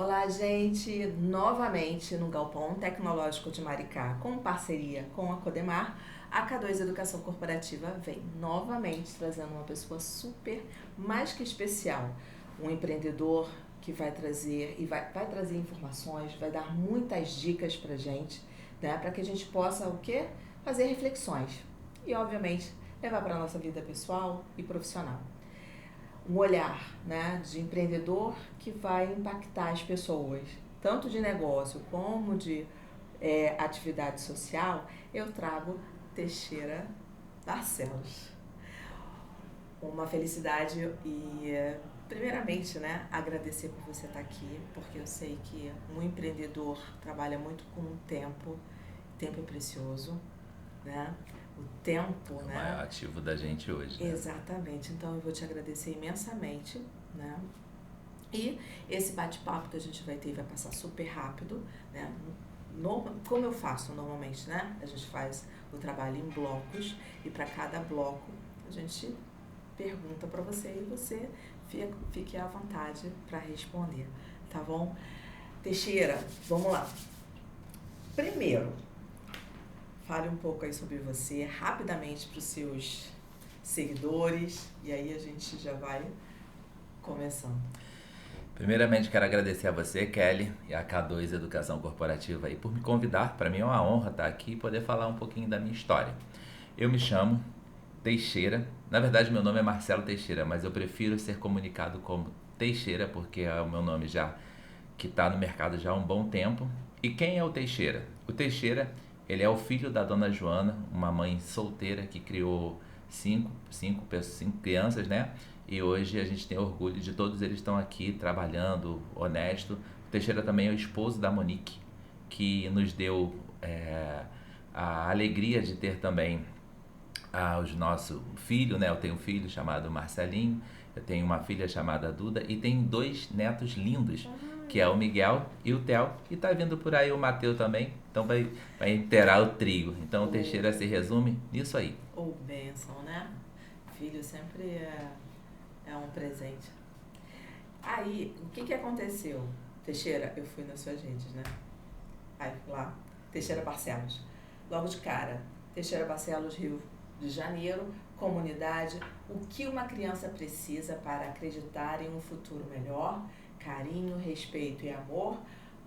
Olá, gente! Novamente no Galpão Tecnológico de Maricá, com parceria com a Codemar, a K2 Educação Corporativa vem novamente trazendo uma pessoa super, mais que especial. Um empreendedor que vai trazer vai trazer informações, vai dar muitas dicas pra gente, né? Para que a gente possa o quê? Fazer reflexões e, obviamente, levar para a nossa vida pessoal e profissional um olhar, né, de empreendedor que vai impactar as pessoas, tanto de negócio como de atividade social. Eu trago Teixeira Barcelos. Uma felicidade e, primeiramente, né, agradecer por você estar aqui, porque eu sei que um empreendedor trabalha muito com o tempo é precioso, né? O tempo, É o né? maior ativo da gente hoje, né? Exatamente. Então eu vou te agradecer imensamente, né? E esse bate-papo que a gente vai ter vai passar super rápido, né? Como eu faço normalmente, né? A gente faz o trabalho em blocos e para cada bloco a gente pergunta para você e você fique à vontade para responder, tá bom? Teixeira, vamos lá. Primeiro, fale um pouco aí sobre você, rapidamente para os seus seguidores, e aí a gente já vai começando. Primeiramente, quero agradecer a você, Kelly, e a K2 Educação Corporativa aí por me convidar. Para mim é uma honra estar aqui e poder falar um pouquinho da minha história. Eu me chamo Teixeira. Na verdade, meu nome é Marcelo Teixeira, mas eu prefiro ser comunicado como Teixeira porque é o meu nome já que está no mercado já há um bom tempo. E quem é o Teixeira? O Teixeira, ele é o filho da dona Joana, uma mãe solteira que criou cinco crianças, né? E hoje a gente tem orgulho de todos eles estão aqui trabalhando, honesto. O Teixeira também é o esposo da Monique, que nos deu a alegria de ter também o nosso filho, né? Eu tenho um filho chamado Marcelinho, eu tenho uma filha chamada Duda e tenho dois netos lindos, que é o Miguel e o Theo, e tá vindo por aí o Mateu também, então vai inteirar o trio. Então o Teixeira se resume nisso aí. Ou bênção, né? Filho sempre é um presente. Aí, o que aconteceu? Teixeira, eu fui nas suas redes, né? Aí, lá, Teixeira Barcelos. Logo de cara, Teixeira Barcelos, Rio de Janeiro, comunidade, o que uma criança precisa para acreditar em um futuro melhor, carinho, respeito e amor,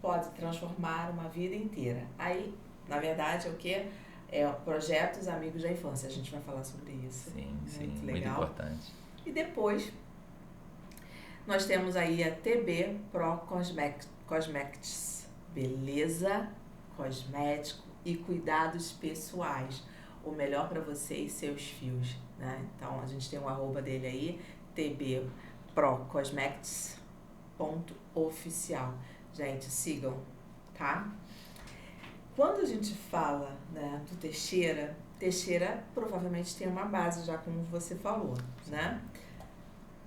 pode transformar uma vida inteira. Aí, na verdade, é o que? É projetos Amigos da Infância. A gente vai falar sobre isso. Sim, sim, Muito muito legal. importante. E depois, nós temos aí a TB Pro Cosmetics. Beleza, cosmético e cuidados pessoais. O melhor para você e seus fios, né? Então, a gente tem um arroba dele aí, tbprocosmetics.oficial. Gente, sigam, tá? Quando a gente fala, né, do Teixeira, Teixeira provavelmente tem uma base já, como você falou, né?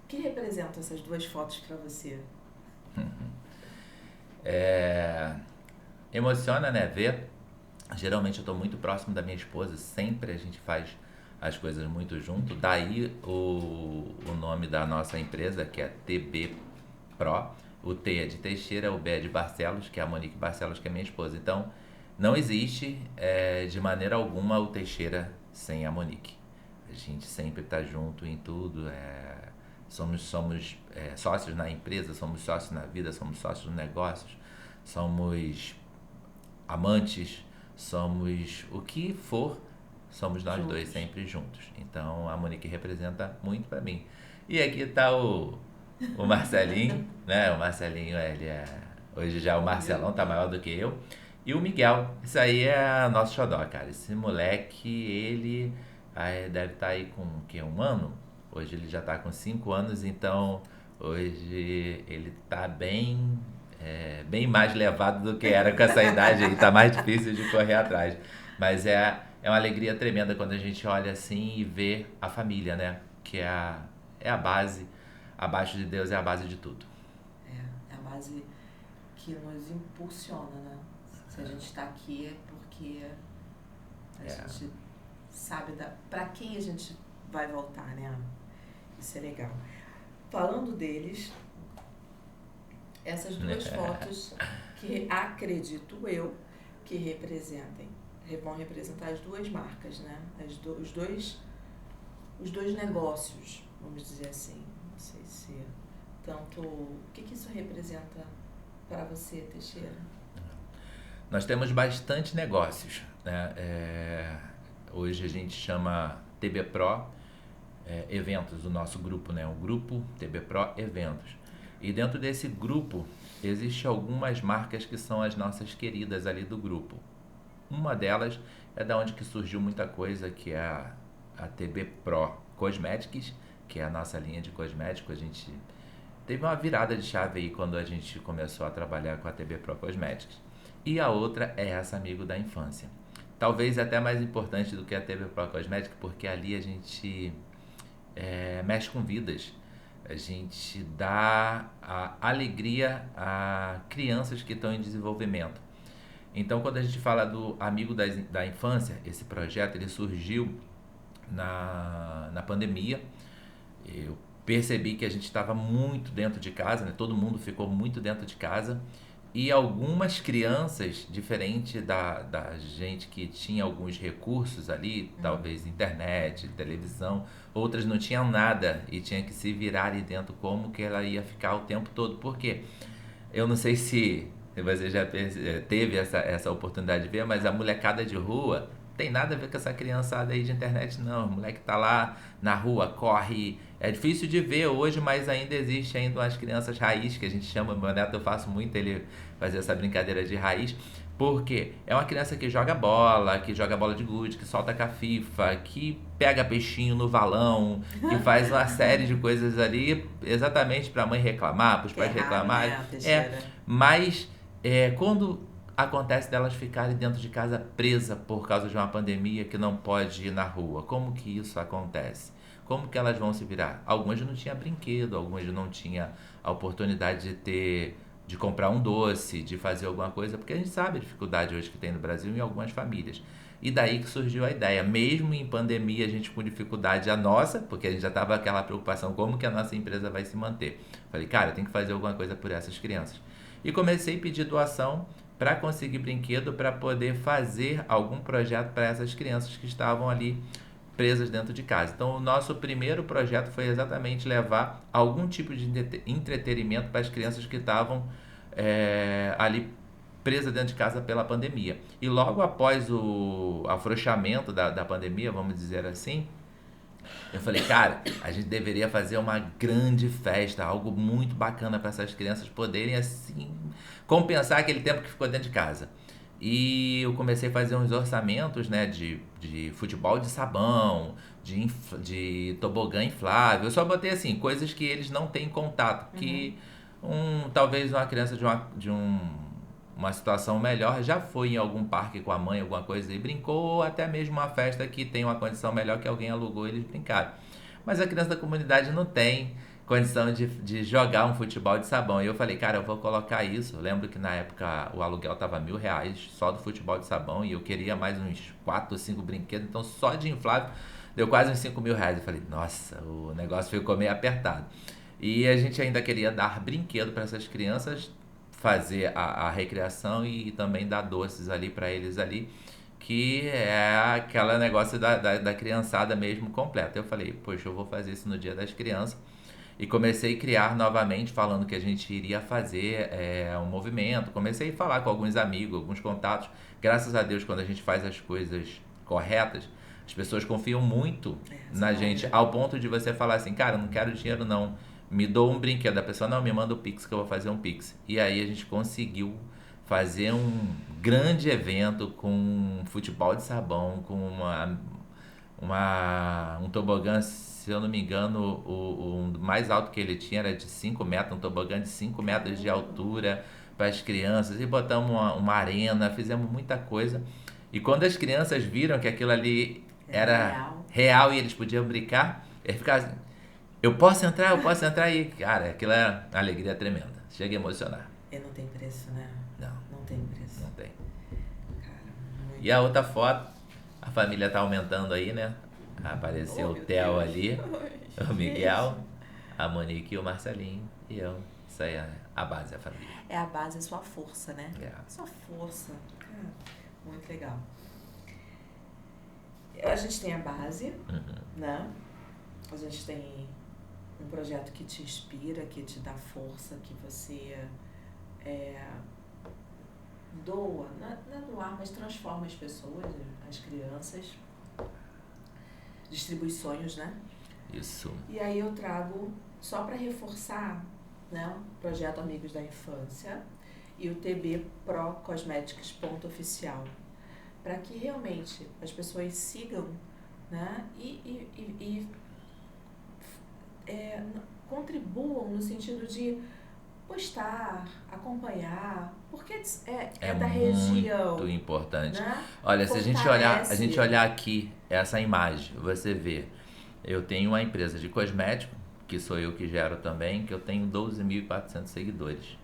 O que representam essas duas fotos para você? Emociona, né? Ver. Geralmente eu estou muito próximo da minha esposa, sempre a gente faz as coisas muito junto. Daí o nome da nossa empresa, que é TB Pro. O T é de Teixeira, o B é de Barcelos, que é a Monique Barcelos, que é minha esposa. Então, não existe de maneira alguma o Teixeira sem a Monique. A gente sempre está junto em tudo. Somos sócios na empresa, somos sócios na vida, somos sócios nos negócios, somos amantes, somos o que for, somos nós Juntos. dois sempre juntos. Então a Monique representa muito para mim. E aqui está o Marcelinho, né? O Marcelinho, hoje já o Marcelão tá maior do que eu. E o Miguel, isso aí é nosso xodó, cara. Esse moleque, ele deve estar aí com o quê? Um ano? Hoje ele já tá com 5 anos, então hoje ele tá bem mais levado do que era com essa idade aí, tá mais difícil de correr atrás. Mas é uma alegria tremenda quando a gente olha assim e vê a família, né? Que é a base, abaixo de Deus é a base de tudo. É a base que nos impulsiona, né? Se a gente está aqui é porque a gente sabe para quem a gente vai voltar, né? Isso é legal. Falando deles, essas duas fotos que acredito eu que vão representar as duas marcas, né? Os dois negócios, vamos dizer assim. Não sei se tanto... O que isso representa para você, Teixeira? Nós temos bastante negócios, né? Hoje a gente chama TB Pro Eventos, o nosso grupo, né? O grupo TB Pro Eventos. E dentro desse grupo, existem algumas marcas que são as nossas queridas ali do grupo. Uma delas é da onde que surgiu muita coisa, que é a TB Pro Cosmetics, que é a nossa linha de cosméticos. A gente teve uma virada de chave aí quando a gente começou a trabalhar com a TB Pro Cosmetics. E a outra é essa Amigo da Infância. Talvez até mais importante do que a TB Pro Cosmetics, porque ali a gente mexe com vidas. A gente dá a alegria a crianças que estão em desenvolvimento. Então, quando a gente fala do Amigo da Infância, esse projeto ele surgiu na pandemia. Eu percebi que a gente estava muito dentro de casa, né? Todo mundo ficou muito dentro de casa. E algumas crianças, diferente da gente que tinha alguns recursos ali, talvez internet, televisão, outras não tinham nada e tinha que se virar ali dentro como que ela ia ficar o tempo todo. Por quê? Eu não sei se você já teve essa oportunidade de ver, mas a molecada de rua tem nada a ver com essa criançada aí de internet, não. O moleque tá lá na rua, corre. É difícil de ver hoje, mas ainda existe ainda umas crianças raiz, que a gente chama, meu neto, eu faço muito ele fazer essa brincadeira de raiz, porque é uma criança que joga bola de gude, que solta cafifa, que pega peixinho no valão, que faz uma série de coisas ali, exatamente para a mãe reclamar, para os pais reclamarem. Né, Mas quando acontece delas ficarem dentro de casa presa por causa de uma pandemia que não pode ir na rua, como que isso acontece? Como que elas vão se virar? Algumas não tinham brinquedo, algumas não tinham a oportunidade de comprar um doce, de fazer alguma coisa, porque a gente sabe a dificuldade hoje que tem no Brasil em algumas famílias. E daí que surgiu a ideia, mesmo em pandemia, a gente com dificuldade a nossa, porque a gente já estava aquela preocupação, como que a nossa empresa vai se manter. Falei, cara, tem que fazer alguma coisa por essas crianças. E comecei a pedir doação para conseguir brinquedo, para poder fazer algum projeto para essas crianças que estavam ali presas dentro de casa. Então, o nosso primeiro projeto foi exatamente levar algum tipo de entretenimento para as crianças que estavam ali presas dentro de casa pela pandemia. E logo após o afrouxamento da pandemia, vamos dizer assim, eu falei, cara, a gente deveria fazer uma grande festa, algo muito bacana para essas crianças poderem, assim, compensar aquele tempo que ficou dentro de casa. E eu comecei a fazer uns orçamentos, né, de futebol de sabão, de tobogã inflável. Eu só botei, assim, coisas que eles não têm contato, que talvez uma criança de uma situação melhor já foi em algum parque com a mãe, alguma coisa e brincou, ou até mesmo uma festa que tem uma condição melhor que alguém alugou e eles brincaram. Mas a criança da comunidade não tem condição de jogar um futebol de sabão. E eu falei, cara, eu vou colocar isso. Eu lembro que na época o aluguel tava R$1.000 só do futebol de sabão e eu queria mais uns 4 ou 5 brinquedos, então só de inflável deu quase uns R$5.000. Eu falei, nossa, o negócio ficou meio apertado. E a gente ainda queria dar brinquedo para essas crianças, fazer a recreação e também dar doces ali para eles ali, que é aquele negócio da criançada mesmo completa. Eu falei, poxa, eu vou fazer isso no Dia das Crianças. E comecei a criar novamente, falando que a gente iria fazer um movimento. Comecei a falar com alguns amigos, alguns contatos. Graças a Deus, quando a gente faz as coisas corretas, as pessoas confiam muito na gente, ao ponto de você falar assim, cara, eu não quero dinheiro não, me dou um brinquedo. A pessoa, não, me manda o Pix que eu vou fazer um Pix. E aí a gente conseguiu fazer um grande evento com futebol de sabão, com um tobogã, se eu não me engano, o mais alto que ele tinha era de 5 metros, um tobogã de 5 metros de altura para as crianças, e botamos uma arena, fizemos muita coisa. E quando as crianças viram que aquilo ali era real e eles podiam brincar, eles ficavam assim, eu posso entrar aí. Cara, aquilo é uma alegria tremenda, chega a emocionar. E não tem preço, né? Não tem preço. Não tem. Cara, e a outra foto, a família tá aumentando aí, né? Apareceu o Theo ali, o Miguel, a Monique e o Marcelinho, e eu Isso aí é a base, a família. É a base, é sua força, né? É. Sua força. Muito legal. A gente tem a base, né? A gente tem um projeto que te inspira, que te dá força, que você doa, não é doar, mas transforma as pessoas, as crianças, distribui sonhos, né? Isso. E aí eu trago, só para reforçar, né, o projeto Amigos da Infância e o TB Pro Cosmetics .oficial, para que realmente as pessoas sigam, né, e contribuam no sentido de postar, acompanhar, porque é da região. Muito importante. Né? Olha, se Fortalece. a gente olhar aqui essa imagem, você vê, eu tenho uma empresa de cosmético, que sou eu que gero também, que eu tenho 12.400 seguidores.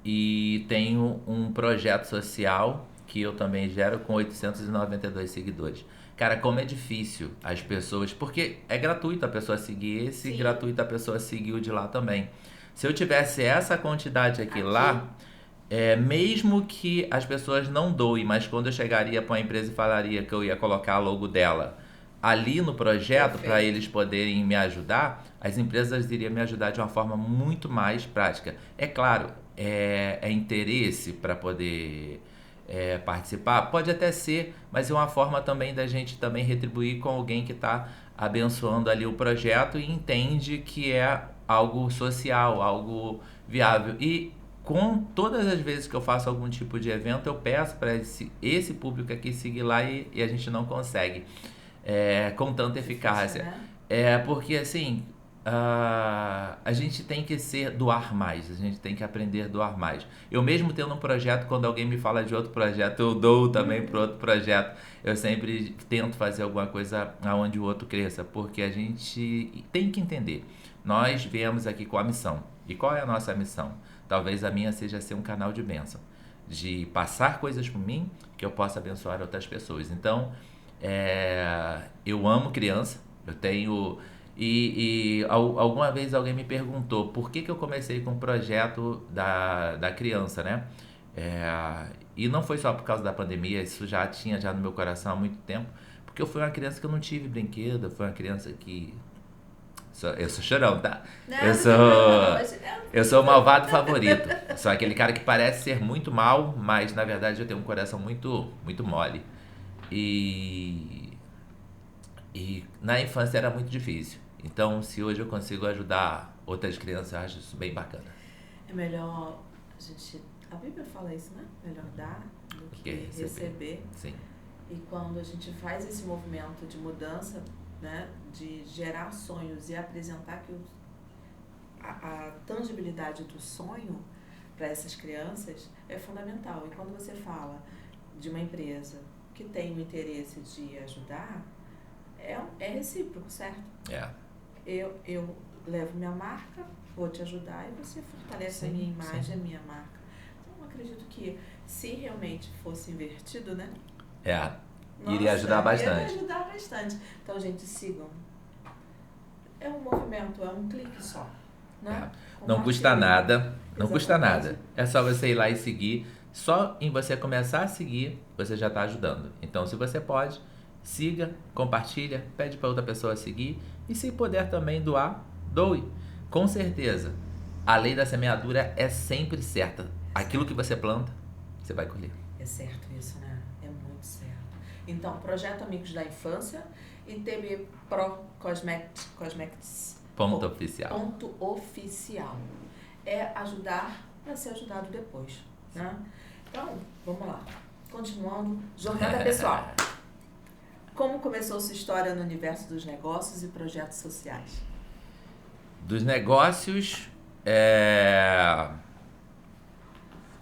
E tenho um projeto social que eu também gero com 892 seguidores. Cara, como é difícil as pessoas... Porque é gratuito a pessoa seguir esse, Sim. gratuito a pessoa seguir o de lá também. Se eu tivesse essa quantidade aqui. Lá, mesmo que as pessoas não doem, mas quando eu chegaria para uma empresa e falaria que eu ia colocar a logo dela ali no projeto para eles poderem me ajudar, as empresas iriam me ajudar de uma forma muito mais prática. É claro, é interesse para poder participar? Pode até ser, mas é uma forma também da gente também retribuir com alguém que está abençoando ali o projeto e entende que é algo social, algo viável. E com todas as vezes que eu faço algum tipo de evento, eu peço para esse público aqui seguir lá e a gente não consegue com tanta eficácia. Porque assim, a gente tem que doar mais, a gente tem que aprender a doar mais. Eu mesmo tendo um projeto, quando alguém me fala de outro projeto, eu dou também para outro projeto. Eu sempre tento fazer alguma coisa onde o outro cresça, porque a gente tem que entender. Nós viemos aqui com a missão. E qual é a nossa missão? Talvez a minha seja ser um canal de bênção, de passar coisas por mim que eu possa abençoar outras pessoas. Então, eu amo criança, eu tenho... alguma vez alguém me perguntou por que eu comecei com o projeto da criança, né? E não foi só por causa da pandemia, isso já tinha no meu coração há muito tempo, porque eu fui uma criança que eu não tive brinquedo, eu fui uma criança que... Eu sou chorão, tá? Eu sou o malvado favorito. Sou aquele cara que parece ser muito mal, mas na verdade eu tenho um coração muito, muito mole. E na infância era muito difícil. Então, se hoje eu consigo ajudar outras crianças, eu acho isso bem bacana. É melhor a gente... A Bíblia fala isso, né? Melhor dar do que receber. Sim. E quando a gente faz esse movimento de mudança, né? De gerar sonhos e apresentar que a tangibilidade do sonho para essas crianças é fundamental. E quando você fala de uma empresa que tem o interesse de ajudar, é recíproco, certo? Eu levo minha marca, vou te ajudar e você fortalece a minha imagem, a minha marca. Então, eu acredito que se realmente fosse invertido, né? Iria ajudar bastante. Iria ajudar bastante. Então, gente, sigam. É um movimento, é um clique só. Né? Não custa nada. Não custa nada. É só você ir lá e seguir. Só em você começar a seguir, você já está ajudando. Então, se você pode, siga, compartilha, pede para outra pessoa seguir. E se puder também doar, doe. Com certeza, a lei da semeadura é sempre certa. Aquilo que você planta, você vai colher. É certo isso, né? É muito certo. Então, Projeto Amigos da Infância e TB Pro Cosmetics .oficial. É ajudar para ser ajudado depois, né? Então, vamos lá. Continuando, jornada pessoal. Como começou sua história no universo dos negócios e projetos sociais? Dos negócios,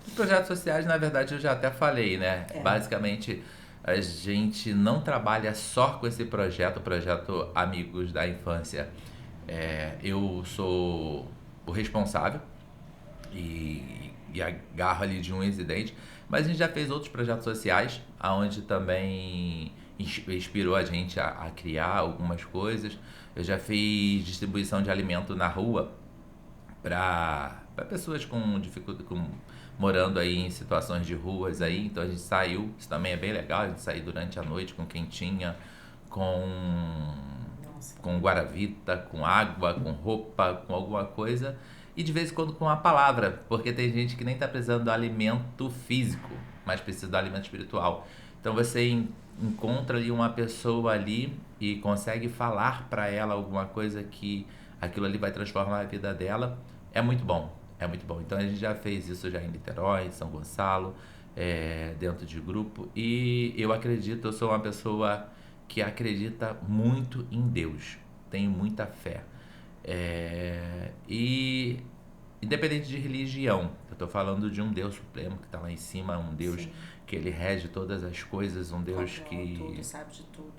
os projetos sociais, na verdade, eu já até falei, né? Basicamente, a gente não trabalha só com esse projeto, o projeto Amigos da Infância. Eu sou o responsável e agarro ali de um incidente, mas a gente já fez outros projetos sociais, onde também inspirou a gente a criar algumas coisas. Eu já fiz distribuição de alimento na rua para pessoas com dificuldade, morando aí em situações de ruas aí. Então a gente saiu, isso também é bem legal, a gente saiu durante a noite com quentinha, com Nossa. com guaravita, com água, com roupa, com alguma coisa, e de vez em quando com uma palavra, porque tem gente que nem está precisando do alimento físico, mas precisa do alimento espiritual. Então você encontra ali uma pessoa ali e consegue falar para ela alguma coisa que aquilo ali vai transformar a vida dela. É muito bom, é muito bom. Então a gente já fez isso já em Niterói, em São Gonçalo, dentro de grupo, e eu acredito, eu sou uma pessoa que acredita muito em Deus, tenho muita fé. E independente de religião, eu estou falando de um Deus supremo que está lá em cima, um Deus Sim. que ele rege todas as coisas, um Deus Controla tudo, sabe de tudo.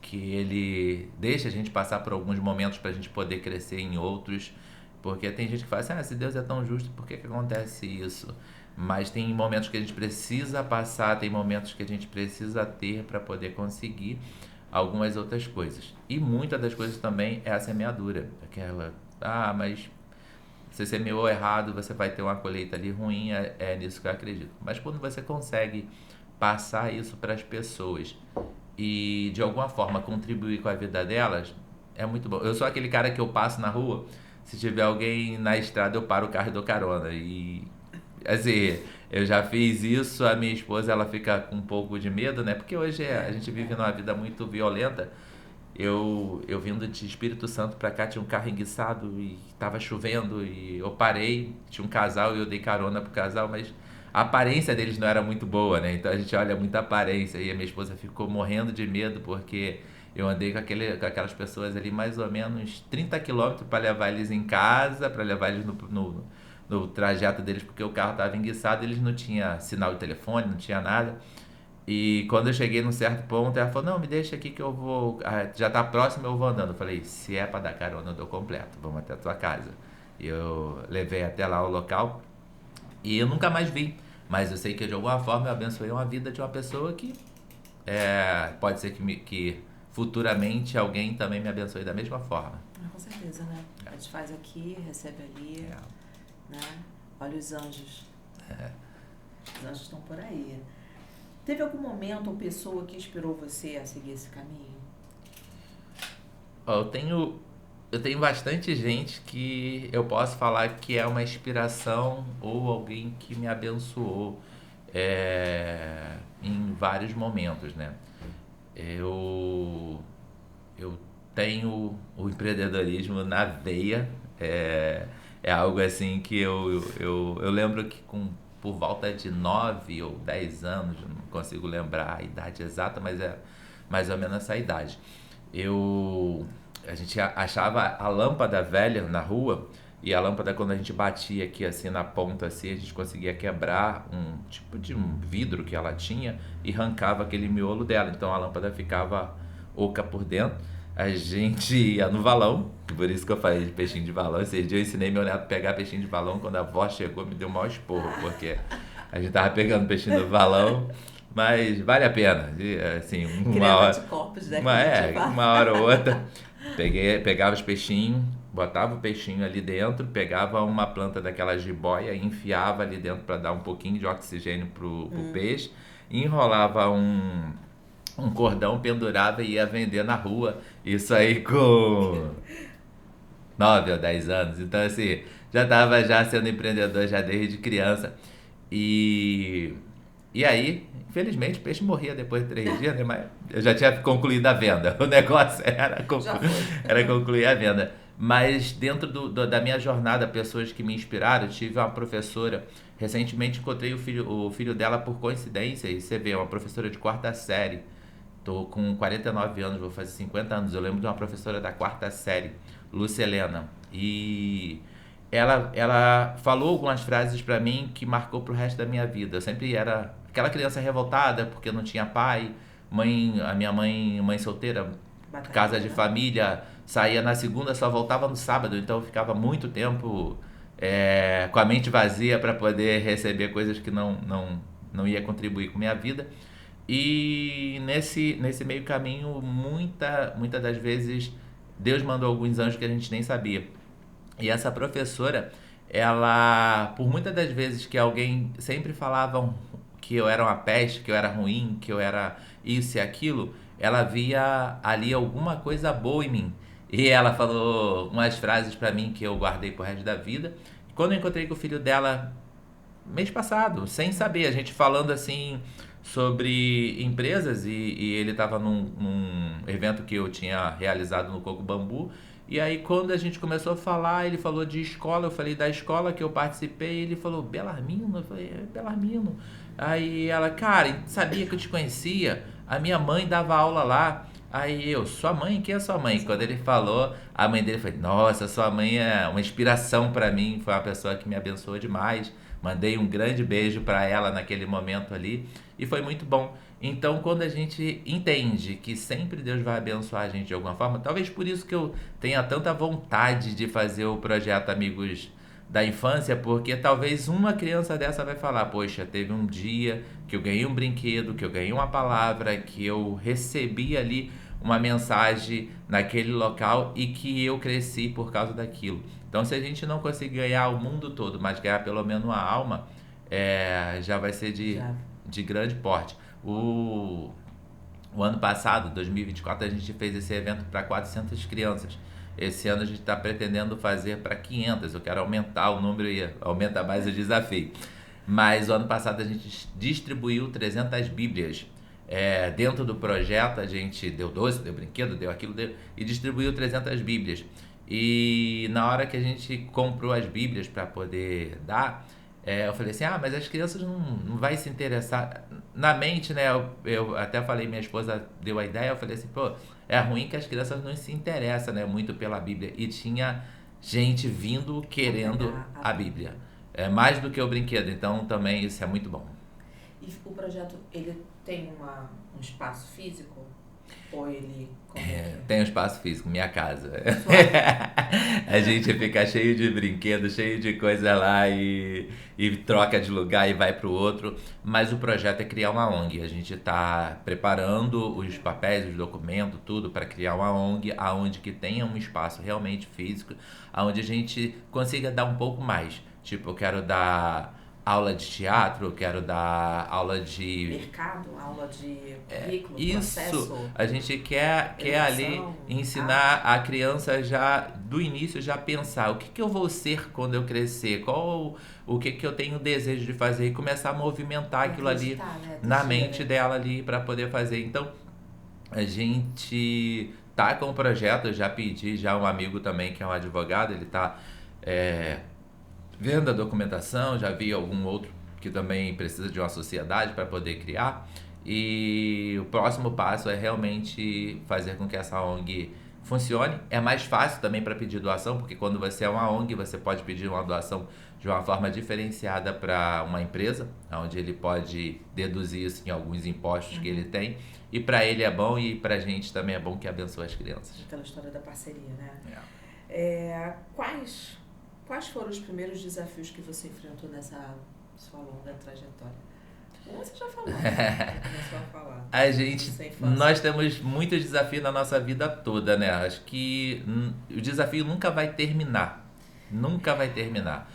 que ele deixa a gente passar por alguns momentos para a gente poder crescer em outros, porque tem gente que fala assim, se Deus é tão justo, por que acontece isso? Mas tem momentos que a gente precisa passar, tem momentos que a gente precisa ter para poder conseguir algumas outras coisas. E muitas das coisas também é a semeadura, aquela, mas você semeou errado, você vai ter uma colheita ali ruim, é nisso que eu acredito. Mas quando você consegue passar isso para as pessoas e de alguma forma contribuir com a vida delas, é muito bom. Eu sou aquele cara que eu passo na rua, se tiver alguém na estrada eu paro o carro e dou carona. E assim, eu já fiz isso, a minha esposa ela fica com um pouco de medo, né? Porque hoje a gente vive numa vida muito violenta. Eu vindo de Espírito Santo pra cá, tinha um carro enguiçado e tava chovendo e eu parei, tinha um casal e eu dei carona pro casal, mas a aparência deles não era muito boa, né? Então a gente olha muita aparência e a minha esposa ficou morrendo de medo porque eu andei com aquelas pessoas ali mais ou menos 30 quilômetros para levar eles em casa, para levar eles no trajeto deles, porque o carro tava enguiçado, eles não tinham sinal de telefone, não tinha nada. E quando eu cheguei num certo ponto, ela falou, não, me deixa aqui que eu vou. Já tá próximo, eu vou andando. Eu falei, se é pra dar carona, eu dou completo. Vamos até a tua casa. E eu levei até lá o local e eu nunca mais vi. Mas eu sei que de alguma forma eu abençoei uma vida de uma pessoa que pode ser que futuramente alguém também me abençoe da mesma forma. Com certeza, né? A gente faz aqui, recebe ali, né? Olha os anjos. Os anjos estão por aí. Teve algum momento ou pessoa que inspirou você a seguir esse caminho? Eu tenho bastante gente que eu posso falar que é uma inspiração ou alguém que me abençoou em vários momentos, né? Eu tenho o empreendedorismo na veia, é algo assim que eu lembro que por volta de 9 ou 10 anos, não consigo lembrar a idade exata, mas é mais ou menos essa idade. A gente achava a lâmpada velha na rua, e a lâmpada, quando a gente batia aqui assim na ponta, assim, a gente conseguia quebrar um tipo de um vidro que ela tinha e arrancava aquele miolo dela. Então a lâmpada ficava oca por dentro. A gente ia no valão, por isso que eu falei de peixinho de valão. Esse dia eu ensinei meu neto a pegar peixinho de valão. Quando a avó chegou, me deu o maior esporro, porque a gente tava pegando peixinho do valão. Mas vale a pena, assim, uma hora, uma hora ou outra, pegava os peixinhos, botava o peixinho ali dentro, pegava uma planta daquela jiboia e enfiava ali dentro para dar um pouquinho de oxigênio pro peixe, enrolava um cordão, pendurava e ia vender na rua. Isso aí com 9 ou 10 anos. Então, assim, já estava já sendo empreendedor já desde criança. E, e aí, infelizmente, o peixe morria depois de 3 dias, né? Mas eu já tinha concluído a venda. O negócio era concluir a venda. Mas dentro da minha jornada, pessoas que me inspiraram, eu tive uma professora, recentemente encontrei o filho dela por coincidência, e você vê, uma professora de 4ª série. Tô com 49 anos, vou fazer 50 anos. Eu lembro de uma professora da 4ª série, Lúcia Helena. E ela falou algumas frases pra mim que marcou pro resto da minha vida. Eu sempre era aquela criança revoltada porque não tinha pai, a minha mãe solteira, casa de família, saía na segunda, só voltava no sábado, então eu ficava muito tempo com a mente vazia para poder receber coisas que não ia contribuir com minha vida. E nesse meio caminho, muita das vezes, Deus mandou alguns anjos que a gente nem sabia. E essa professora, ela, por muitas das vezes que alguém sempre falava que eu era uma peste, que eu era ruim, que eu era isso e aquilo, ela via ali alguma coisa boa em mim. E ela falou umas frases pra mim que eu guardei pro resto da vida. Quando eu encontrei com o filho dela mês passado, sem saber, a gente falando assim sobre empresas e ele estava num evento que eu tinha realizado no Coco Bambu. E aí quando a gente começou a falar, ele falou de escola, eu falei da escola que eu participei, ele falou, Belarmino? Eu falei, é Belarmino. Aí ela, cara, sabia que eu te conhecia? A minha mãe dava aula lá. Aí eu, sua mãe? Quem é sua mãe? Quando ele falou, a mãe dele foi, nossa, sua mãe é uma inspiração para mim, foi uma pessoa que me abençoou demais. Mandei um grande beijo para ela naquele momento ali e foi muito bom. Então, quando a gente entende que sempre Deus vai abençoar a gente de alguma forma, talvez por isso que eu tenha tanta vontade de fazer o projeto Amigos da Infância, porque talvez uma criança dessa vai falar: poxa, teve um dia que eu ganhei um brinquedo, que eu ganhei uma palavra, que eu recebi ali uma mensagem naquele local e que eu cresci por causa daquilo. Então, se a gente não conseguir ganhar o mundo todo, mas ganhar pelo menos uma alma, já vai ser Já. de grande porte. O ano passado, 2024, a gente fez esse evento para 400 crianças. Esse ano a gente está pretendendo fazer para 500. Eu quero aumentar o número e aumentar mais o desafio. Mas o ano passado a gente distribuiu 300 bíblias. Dentro do projeto a gente deu doce, deu brinquedo, deu aquilo, e distribuiu 300 bíblias. E na hora que a gente comprou as bíblias para poder dar, eu falei assim, mas as crianças não vai se interessar. Na mente, né, eu até falei, minha esposa deu a ideia, eu falei assim, pô, é ruim que as crianças não se interessam, né, muito pela Bíblia. E tinha gente vindo querendo a Bíblia. É mais do que o brinquedo, então também isso é muito bom. E o projeto, ele tem um espaço físico? Ou ele... Tem um espaço físico, minha casa. A gente fica cheio de brinquedos, cheio de coisa lá e troca de lugar e vai pro outro. Mas o projeto é criar uma ONG. A gente está preparando os papéis, os documentos, tudo para criar uma ONG, aonde que tenha um espaço realmente físico, aonde a gente consiga dar um pouco mais. Tipo, eu quero dar aula de teatro, eu quero dar aula de... mercado, aula de currículo, Isso, processo, a gente quer ali ensinar a criança já, do início, já pensar o que eu vou ser quando eu crescer, o que eu tenho desejo de fazer e começar a movimentar aquilo ali, né, na mente dela ali para poder fazer. Então, a gente tá com o projeto, eu já pedi já um amigo também que é um advogado, ele tá vendo a documentação, já vi algum outro que também precisa de uma sociedade para poder criar. E o próximo passo é realmente fazer com que essa ONG funcione. É mais fácil também para pedir doação, porque quando você é uma ONG, você pode pedir uma doação de uma forma diferenciada para uma empresa, onde ele pode deduzir isso em alguns impostos que ele tem. E para ele é bom e para a gente também é bom que abençoe as crianças. Aquela história da parceria, né? Quais foram os primeiros desafios que você enfrentou nessa sua longa trajetória? Você já falou, começou a falar. Nós temos muitos desafios na nossa vida toda, né? Acho que o desafio nunca vai terminar. Nunca vai terminar.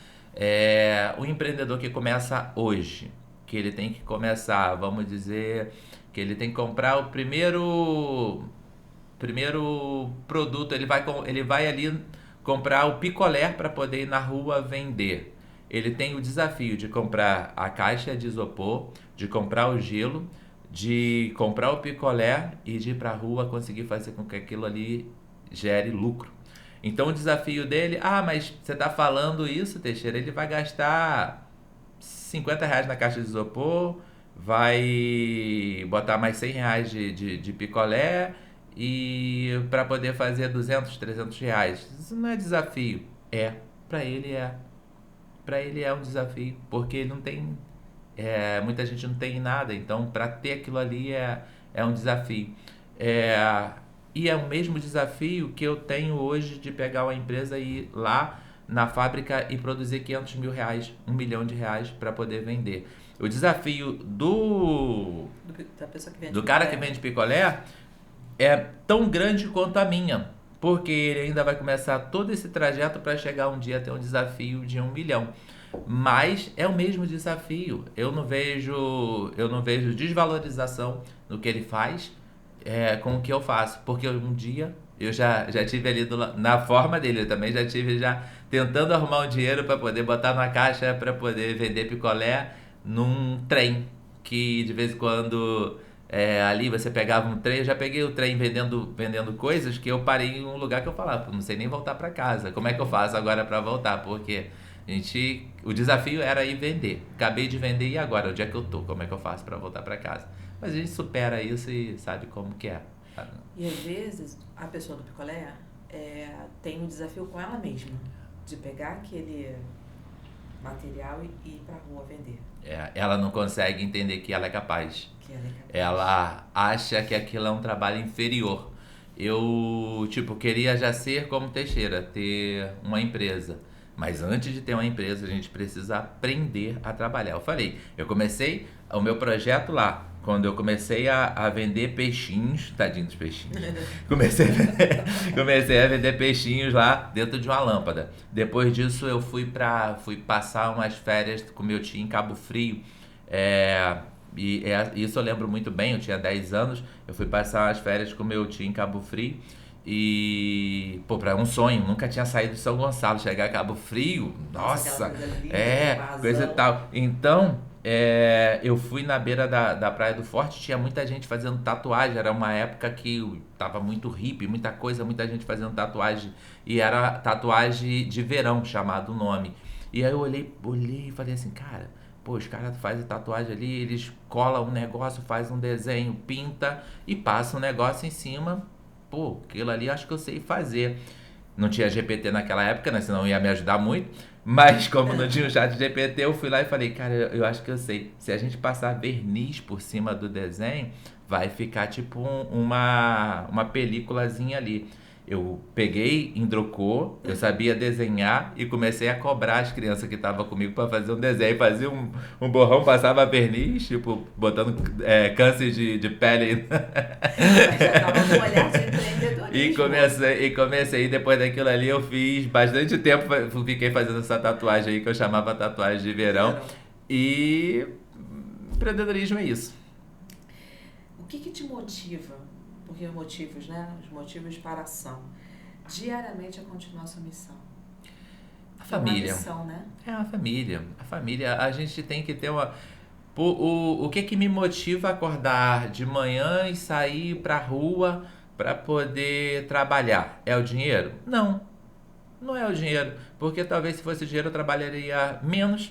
O empreendedor que começa hoje, que ele tem que começar, vamos dizer, que ele tem que comprar o primeiro produto, ele vai ali comprar o picolé para poder ir na rua vender. Ele tem o desafio de comprar a caixa de isopor, de comprar o gelo, de comprar o picolé e de ir para a rua conseguir fazer com que aquilo ali gere lucro. Então o desafio dele, mas você está falando isso, Teixeira, ele vai gastar R$50 na caixa de isopor, vai botar mais R$100 de picolé e para poder fazer R$200, R$300. Isso não é desafio. Para ele é. Para ele é um desafio, porque não tem... muita gente não tem nada, então para ter aquilo ali é um desafio. E é o mesmo desafio que eu tenho hoje de pegar uma empresa e ir lá na fábrica e produzir R$500 mil, R$1 milhão para poder vender. O desafio do cara que vende picolé é tão grande quanto a minha. porque ele ainda vai começar todo esse trajeto para chegar um dia a ter um desafio de 1 milhão. Mas é o mesmo desafio. Eu não vejo desvalorização no que ele faz com o que eu faço. Porque um dia eu já tive ali na forma dele, eu também já tive já tentando arrumar um dinheiro para poder botar na caixa para poder vender picolé num trem. Que de vez em quando ali você pegava um trem, eu já peguei o trem vendendo coisas que eu parei em um lugar que eu falava, não sei nem voltar para casa. Como é que eu faço agora para voltar? Porque o desafio era ir vender. Acabei de vender e agora? Onde é que eu tô? Como é que eu faço para voltar para casa? Mas a gente supera isso e sabe como que é. E às vezes a pessoa do picolé tem um desafio com ela mesma, de pegar aquele material e ir pra rua vender. Ela não consegue entender que ela é capaz. É Ela acha que aquilo é um trabalho inferior. Eu, queria já ser como Teixeira, ter uma empresa. Mas antes de ter uma empresa, a gente precisa aprender a trabalhar. Eu falei, eu comecei o meu projeto lá, quando eu comecei a vender peixinhos, tadinho dos peixinhos. Comecei a vender peixinhos lá dentro de uma lâmpada. Depois disso eu fui passar umas férias com meu tio em Cabo Frio. Isso eu lembro muito bem, eu tinha 10 anos, eu fui passar as férias com meu tio em Cabo Frio e, pra um sonho, nunca tinha saído de São Gonçalo, chegar a Cabo Frio, nossa, coisa e tal. Então, eu fui na beira da Praia do Forte, tinha muita gente fazendo tatuagem, era uma época que tava muito hippie, muita coisa, muita gente fazendo tatuagem, e era tatuagem de verão, chamado o nome. E aí eu olhei e falei assim, cara, pô, os caras fazem tatuagem ali, eles colam um negócio, faz um desenho, pinta e passa um negócio em cima. Pô, aquilo ali acho que eu sei fazer. Não tinha GPT naquela época, né? Senão ia me ajudar muito. Mas como não tinha o chat GPT, eu fui lá e falei, cara, eu acho que eu sei. Se a gente passar verniz por cima do desenho, vai ficar tipo uma películazinha ali. Eu peguei, hidrocor, eu sabia desenhar e comecei a cobrar as crianças que estavam comigo para fazer um desenho. Fazia um borrão, passava verniz, botando câncer de pele. Mas já estava com um olhar de empreendedorismo. E comecei, depois daquilo ali eu fiz bastante tempo, fiquei fazendo essa tatuagem aí que eu chamava tatuagem de verão. E empreendedorismo é isso. O que te motiva? Porque motivos, né? Os motivos para a ação. Diariamente a continuar a sua missão. A família. Uma missão, né? A família. A família, a gente tem que ter uma... O que me motiva a acordar de manhã e sair pra rua para poder trabalhar? É o dinheiro? Não. Não é o dinheiro. Porque talvez se fosse o dinheiro eu trabalharia menos,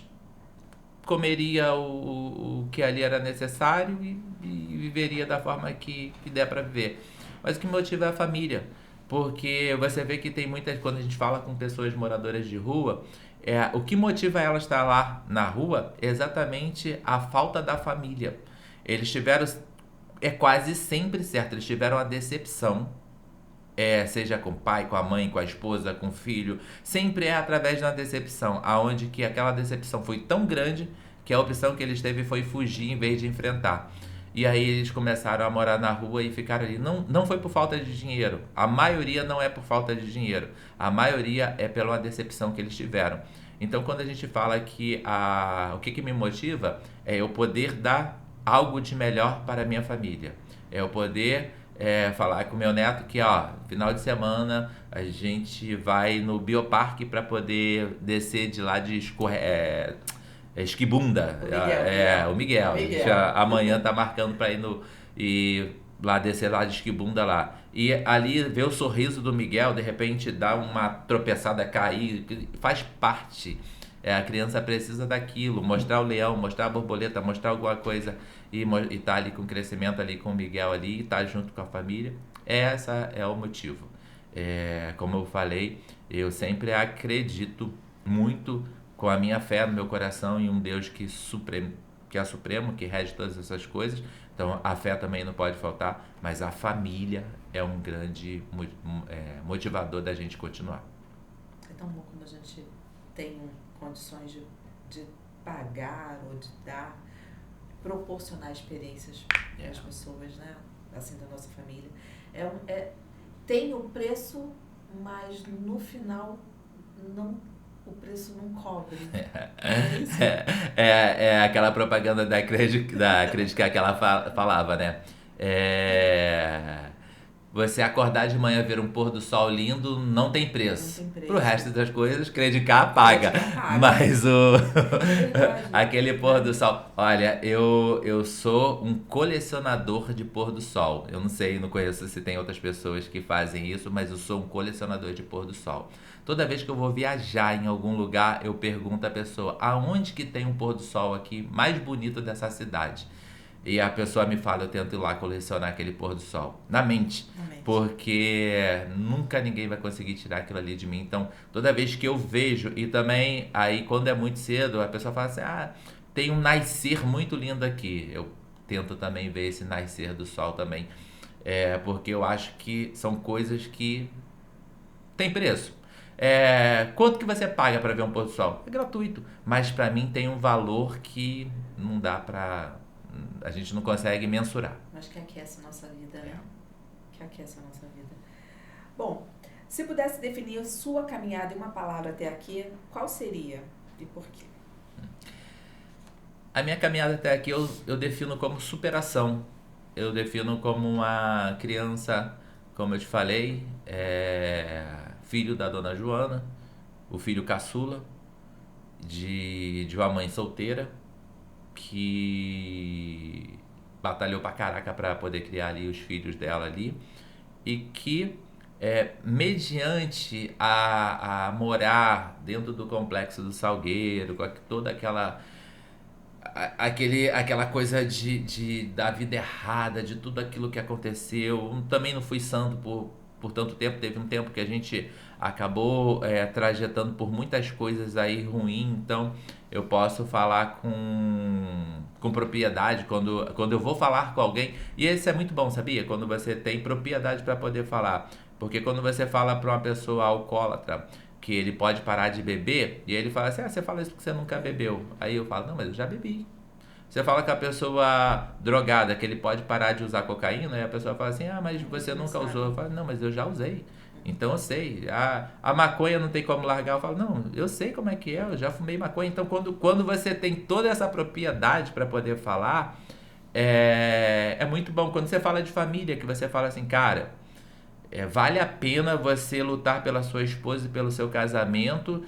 comeria o que ali era necessário e viveria da forma que der para viver. Mas o que me motiva é a família. Porque você vê que tem muitas... Quando a gente fala com pessoas moradoras de rua, o que motiva elas estar lá na rua é exatamente a falta da família. Eles tiveram... É quase sempre certo. Eles tiveram a decepção. Seja com o pai, com a mãe, com a esposa, com o filho. Sempre é através de uma decepção. Aonde que aquela decepção foi tão grande que a opção que eles teve foi fugir em vez de enfrentar. E aí eles começaram a morar na rua e ficaram ali. Não foi por falta de dinheiro. A maioria não é por falta de dinheiro. A maioria é pela decepção que eles tiveram. Então, quando a gente fala que o que me motiva é eu poder dar algo de melhor para a minha família. É eu poder falar com o meu neto que, final de semana a gente vai no Bioparque para poder descer de lá de Esquibunda, o Miguel. Amanhã tá marcando para ir lá descer lá de Esquibunda lá. E ali ver o sorriso do Miguel, de repente dar uma tropeçada, cair, faz parte. A criança precisa daquilo, mostrar o leão, mostrar a borboleta, mostrar alguma coisa e tá ali com crescimento ali com o Miguel ali, e tá junto com a família. Essa é o motivo. Como eu falei, eu sempre acredito muito com a minha fé no meu coração em um Deus que é supremo, que rege todas essas coisas. Então a fé também não pode faltar, mas a família é um grande motivador da gente continuar. É tão bom quando a gente tem condições de pagar ou de dar, proporcionar experiências para as pessoas, né? Assim, da nossa família. tem o preço, mas no final o preço não cobre. É aquela propaganda da Credit que ela falava, né? Você acordar de manhã ver um pôr do sol lindo não tem preço. Não tem Pro preço. resto das coisas, Credit Card paga. Mas aquele pôr do sol. Olha, eu sou um colecionador de pôr do sol. Eu não sei, não conheço se tem outras pessoas que fazem isso, mas eu sou um colecionador de pôr do sol. Toda vez que eu vou viajar em algum lugar, eu pergunto à pessoa: aonde que tem um pôr do sol aqui mais bonito dessa cidade? E a pessoa me fala, eu tento ir lá colecionar aquele pôr do sol. Na mente. Porque nunca ninguém vai conseguir tirar aquilo ali de mim. Então, toda vez que eu vejo, e também aí quando é muito cedo, a pessoa fala assim, tem um nascer muito lindo aqui. Eu tento também ver esse nascer do sol também. Porque eu acho que são coisas que têm preço. Quanto que você paga para ver um pôr do sol? É gratuito. Mas para mim tem um valor que não dá para... A gente não consegue mensurar. Mas que aquece a nossa vida, né? Que aquece a nossa vida. Bom, se pudesse definir sua caminhada em uma palavra até aqui, qual seria e por quê? A minha caminhada até aqui eu defino como superação. Eu defino como uma criança, como eu te falei, filho da dona Joana, o filho caçula de uma mãe solteira, que batalhou pra caraca pra poder criar ali os filhos dela ali, e que mediante a morar dentro do Complexo do Salgueiro, com toda aquela coisa da vida errada, de tudo aquilo que aconteceu. Também não fui santo por tanto tempo. Teve um tempo que a gente acabou trajetando por muitas coisas aí ruins. Então eu posso falar com propriedade quando eu vou falar com alguém. E isso é muito bom, sabia? Quando você tem propriedade para poder falar. Porque quando você fala para uma pessoa alcoólatra que ele pode parar de beber, e ele fala assim, você fala isso porque você nunca bebeu. Aí eu falo, não, mas eu já bebi. Você fala com a pessoa drogada que ele pode parar de usar cocaína, e a pessoa fala assim, mas você nunca usou. Eu falo, não, mas eu já usei. Então eu sei. A maconha não tem como largar. Eu falo, não, eu sei como é que é, eu já fumei maconha. Então quando você tem toda essa propriedade para poder falar, é muito bom. Quando você fala de família, que você fala assim, cara, vale a pena você lutar pela sua esposa e pelo seu casamento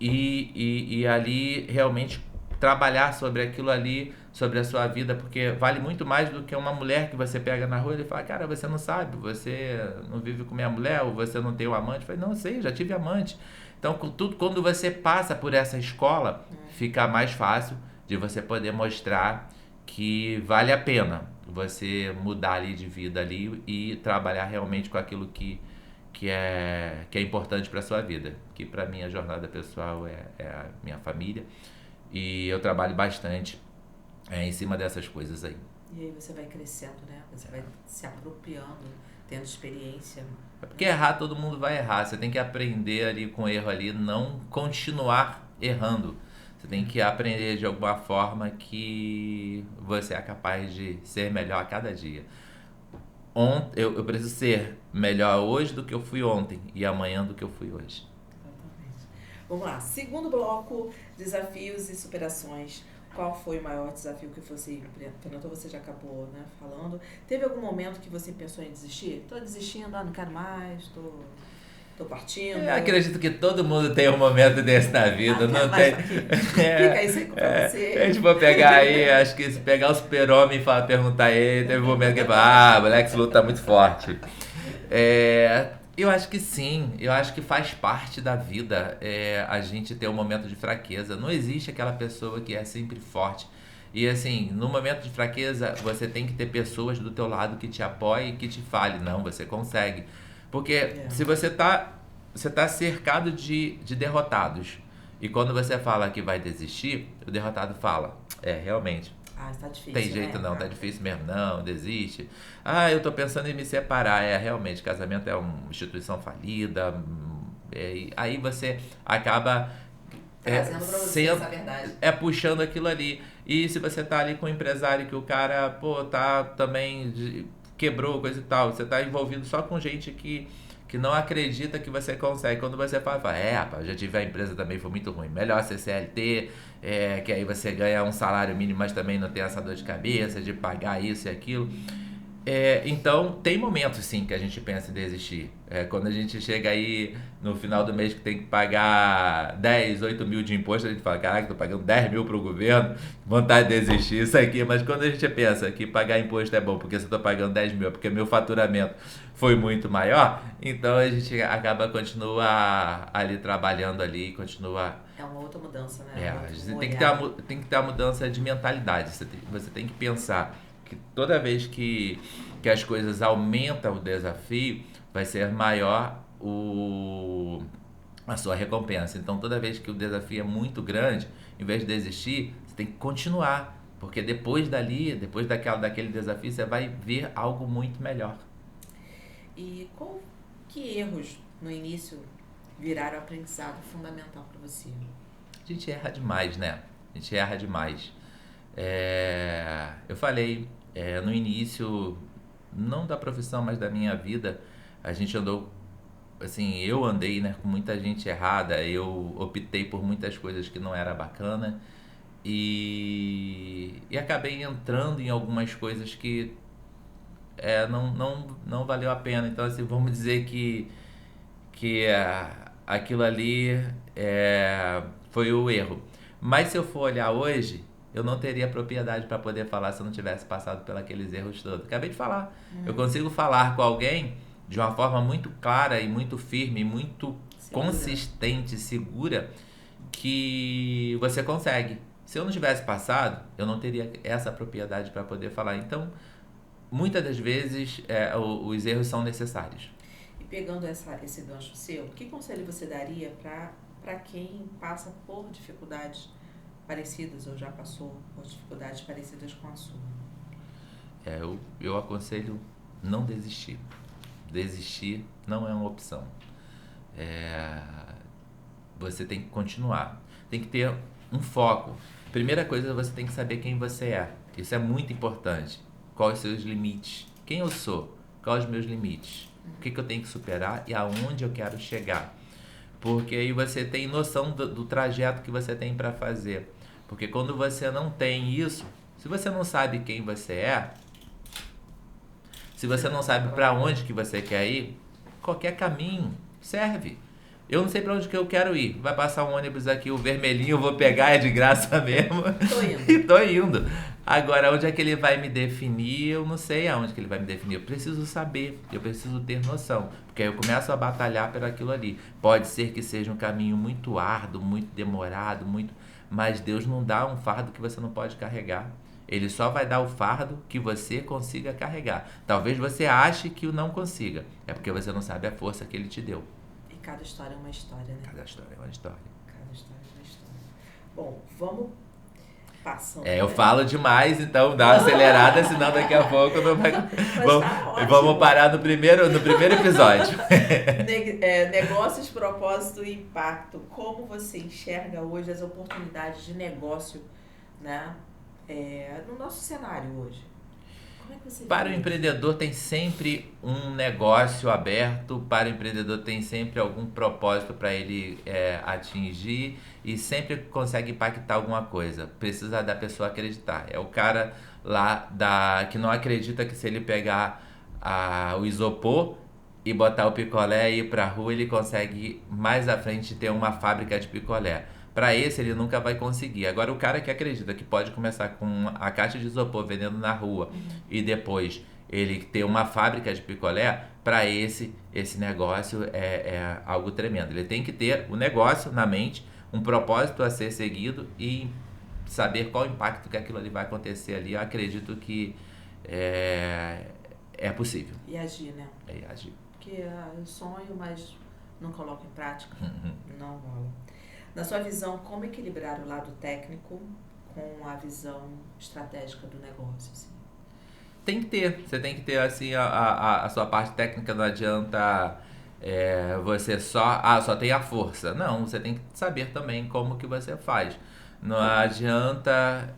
e ali realmente trabalhar sobre aquilo ali, sobre a sua vida, porque vale muito mais do que uma mulher que você pega na rua e fala, cara, você não sabe, você não vive com minha mulher, ou você não tem um amante. Eu falei, não, eu sei, já tive amante. Então, quando você passa por essa escola, fica mais fácil de você poder mostrar que vale a pena você mudar ali de vida ali e trabalhar realmente com aquilo que é importante para sua vida. Que para mim a jornada pessoal é a minha família, e eu trabalho bastante em cima dessas coisas aí. E aí você vai crescendo, né? Você vai se apropriando, tendo experiência. Porque errar, todo mundo vai errar. Você tem que aprender ali com o erro ali, não continuar errando. Você tem que aprender de alguma forma que você é capaz de ser melhor a cada dia. Eu preciso ser melhor hoje do que eu fui ontem e amanhã do que eu fui hoje. Exatamente. Vamos lá. Segundo bloco, desafios e superações. Qual foi o maior desafio que você enfrentou? Você já acabou, né, falando. Teve algum momento que você pensou em desistir? Tô desistindo, não quero mais, tô partindo. Eu acredito que todo mundo tem um momento desse na vida. Não tem. Fica isso aí pra você. A gente vai pegar aí, acho que se pegar o super-homem e perguntar ele, teve um momento que ele fala, o Lex Luthor tá muito forte. Eu acho que sim, eu acho que faz parte da vida a gente ter um momento de fraqueza. Não existe aquela pessoa que é sempre forte. E assim, no momento de fraqueza, você tem que ter pessoas do teu lado que te apoiem e que te falem, não, você consegue. Porque se você tá cercado de derrotados, e quando você fala que vai desistir, o derrotado fala, realmente, tá difícil, tem jeito, né? Não, tá difícil mesmo, não, desiste. Eu tô pensando em me separar. Realmente, casamento é uma instituição falida. Aí você acaba trazendo pra você essa verdade. Puxando aquilo ali. E se você tá ali com um empresário que o cara, tá também quebrou, coisa e tal. Você está envolvido só com gente que não acredita que você consegue. Quando você fala, rapaz, eu já tive a empresa também, foi muito ruim. Melhor ser CLT, que aí você ganha um salário mínimo, mas também não tem essa dor de cabeça de pagar isso e aquilo. Então, tem momentos sim que a gente pensa em desistir. Quando a gente chega aí no final do mês que tem que pagar 10, 8 mil de imposto, a gente fala, caraca, tô pagando 10 mil pro governo, vontade de desistir isso aqui. Mas quando a gente pensa que pagar imposto é bom, porque se eu tô pagando 10 mil, é porque meu faturamento foi muito maior, então a gente continua ali trabalhando ali, continua... É uma outra mudança, né? Você tem que ter a mudança de mentalidade. Você tem que pensar que toda vez que as coisas aumentam o desafio, vai ser maior a sua recompensa. Então, toda vez que o desafio é muito grande, em vez de desistir, você tem que continuar. Porque depois daquele desafio, você vai ver algo muito melhor. E que erros no início viraram aprendizado fundamental para você? A gente erra demais, né? A gente erra demais. Eu falei, no início, não da profissão, mas da minha vida, a gente andou, assim, eu andei, né, com muita gente errada, eu optei por muitas coisas que não era bacana e acabei entrando em algumas coisas que não valeu a pena. Então, assim, vamos dizer que aquilo ali foi o erro. Mas se eu for olhar hoje, eu não teria propriedade para poder falar se eu não tivesse passado por aqueles erros todos. Acabei de falar. Eu consigo falar com alguém de uma forma muito clara e muito firme, muito consistente, segura, que você consegue. Se eu não tivesse passado, eu não teria essa propriedade para poder falar. Então, muitas das vezes, os erros são necessários. E pegando esse gancho seu, que conselho você daria para quem passa por dificuldades parecidas ou já passou por dificuldades parecidas com a sua? Eu aconselho não desistir. Desistir não é uma opção. Você tem que continuar. Tem que ter um foco. Primeira coisa, você tem que saber quem você é. Isso é muito importante. Quais os seus limites? Quem eu sou? Quais os meus limites? O que eu tenho que superar e aonde eu quero chegar? Porque aí você tem noção do trajeto que você tem para fazer. Porque quando você não tem isso, se você não sabe quem você é, se você não sabe para onde que você quer ir, qualquer caminho serve. Eu não sei para onde que eu quero ir. Vai passar um ônibus aqui, o vermelhinho, eu vou pegar, é de graça mesmo. Tô indo. E tô indo. Agora, onde é que ele vai me definir? Eu não sei aonde que ele vai me definir. Eu preciso saber, eu preciso ter noção. Porque aí eu começo a batalhar por aquilo ali. Pode ser que seja um caminho muito árduo, muito demorado, mas Deus não dá um fardo que você não pode carregar. Ele só vai dar o fardo que você consiga carregar. Talvez você ache que o não consiga. É porque você não sabe a força que ele te deu. E cada história é uma história, né? Cada história é uma história. Cada história é uma história. Bom, vamos passando. Eu falo demais, então dá uma acelerada, senão daqui a pouco não vai. Vamos parar no primeiro episódio. Negócios, propósito e impacto. Como você enxerga hoje as oportunidades de negócio, né? No nosso cenário hoje? Como é que você Para o empreendedor tem sempre um negócio aberto, para o empreendedor tem sempre algum propósito para ele atingir e sempre consegue impactar alguma coisa. Precisa da pessoa acreditar. É o cara lá que não acredita que se ele pegar o isopor e botar o picolé e ir para a rua, ele consegue mais à frente ter uma fábrica de picolé. Para esse, ele nunca vai conseguir. Agora, o cara que acredita que pode começar com a caixa de isopor vendendo na rua e depois ele ter uma fábrica de picolé, para esse negócio é algo tremendo. Ele tem que ter o negócio na mente, um propósito a ser seguido e saber qual o impacto que aquilo ali vai acontecer ali. Eu acredito que é possível. E agir, né? Agir. Porque eu sonho, mas não coloco em prática. Não rola. Na sua visão, como equilibrar o lado técnico com a visão estratégica do negócio? Assim? Tem que ter. Você tem que ter assim, a sua parte técnica. Não adianta você só tem a força. Não, você tem que saber também como que você faz. Não adianta...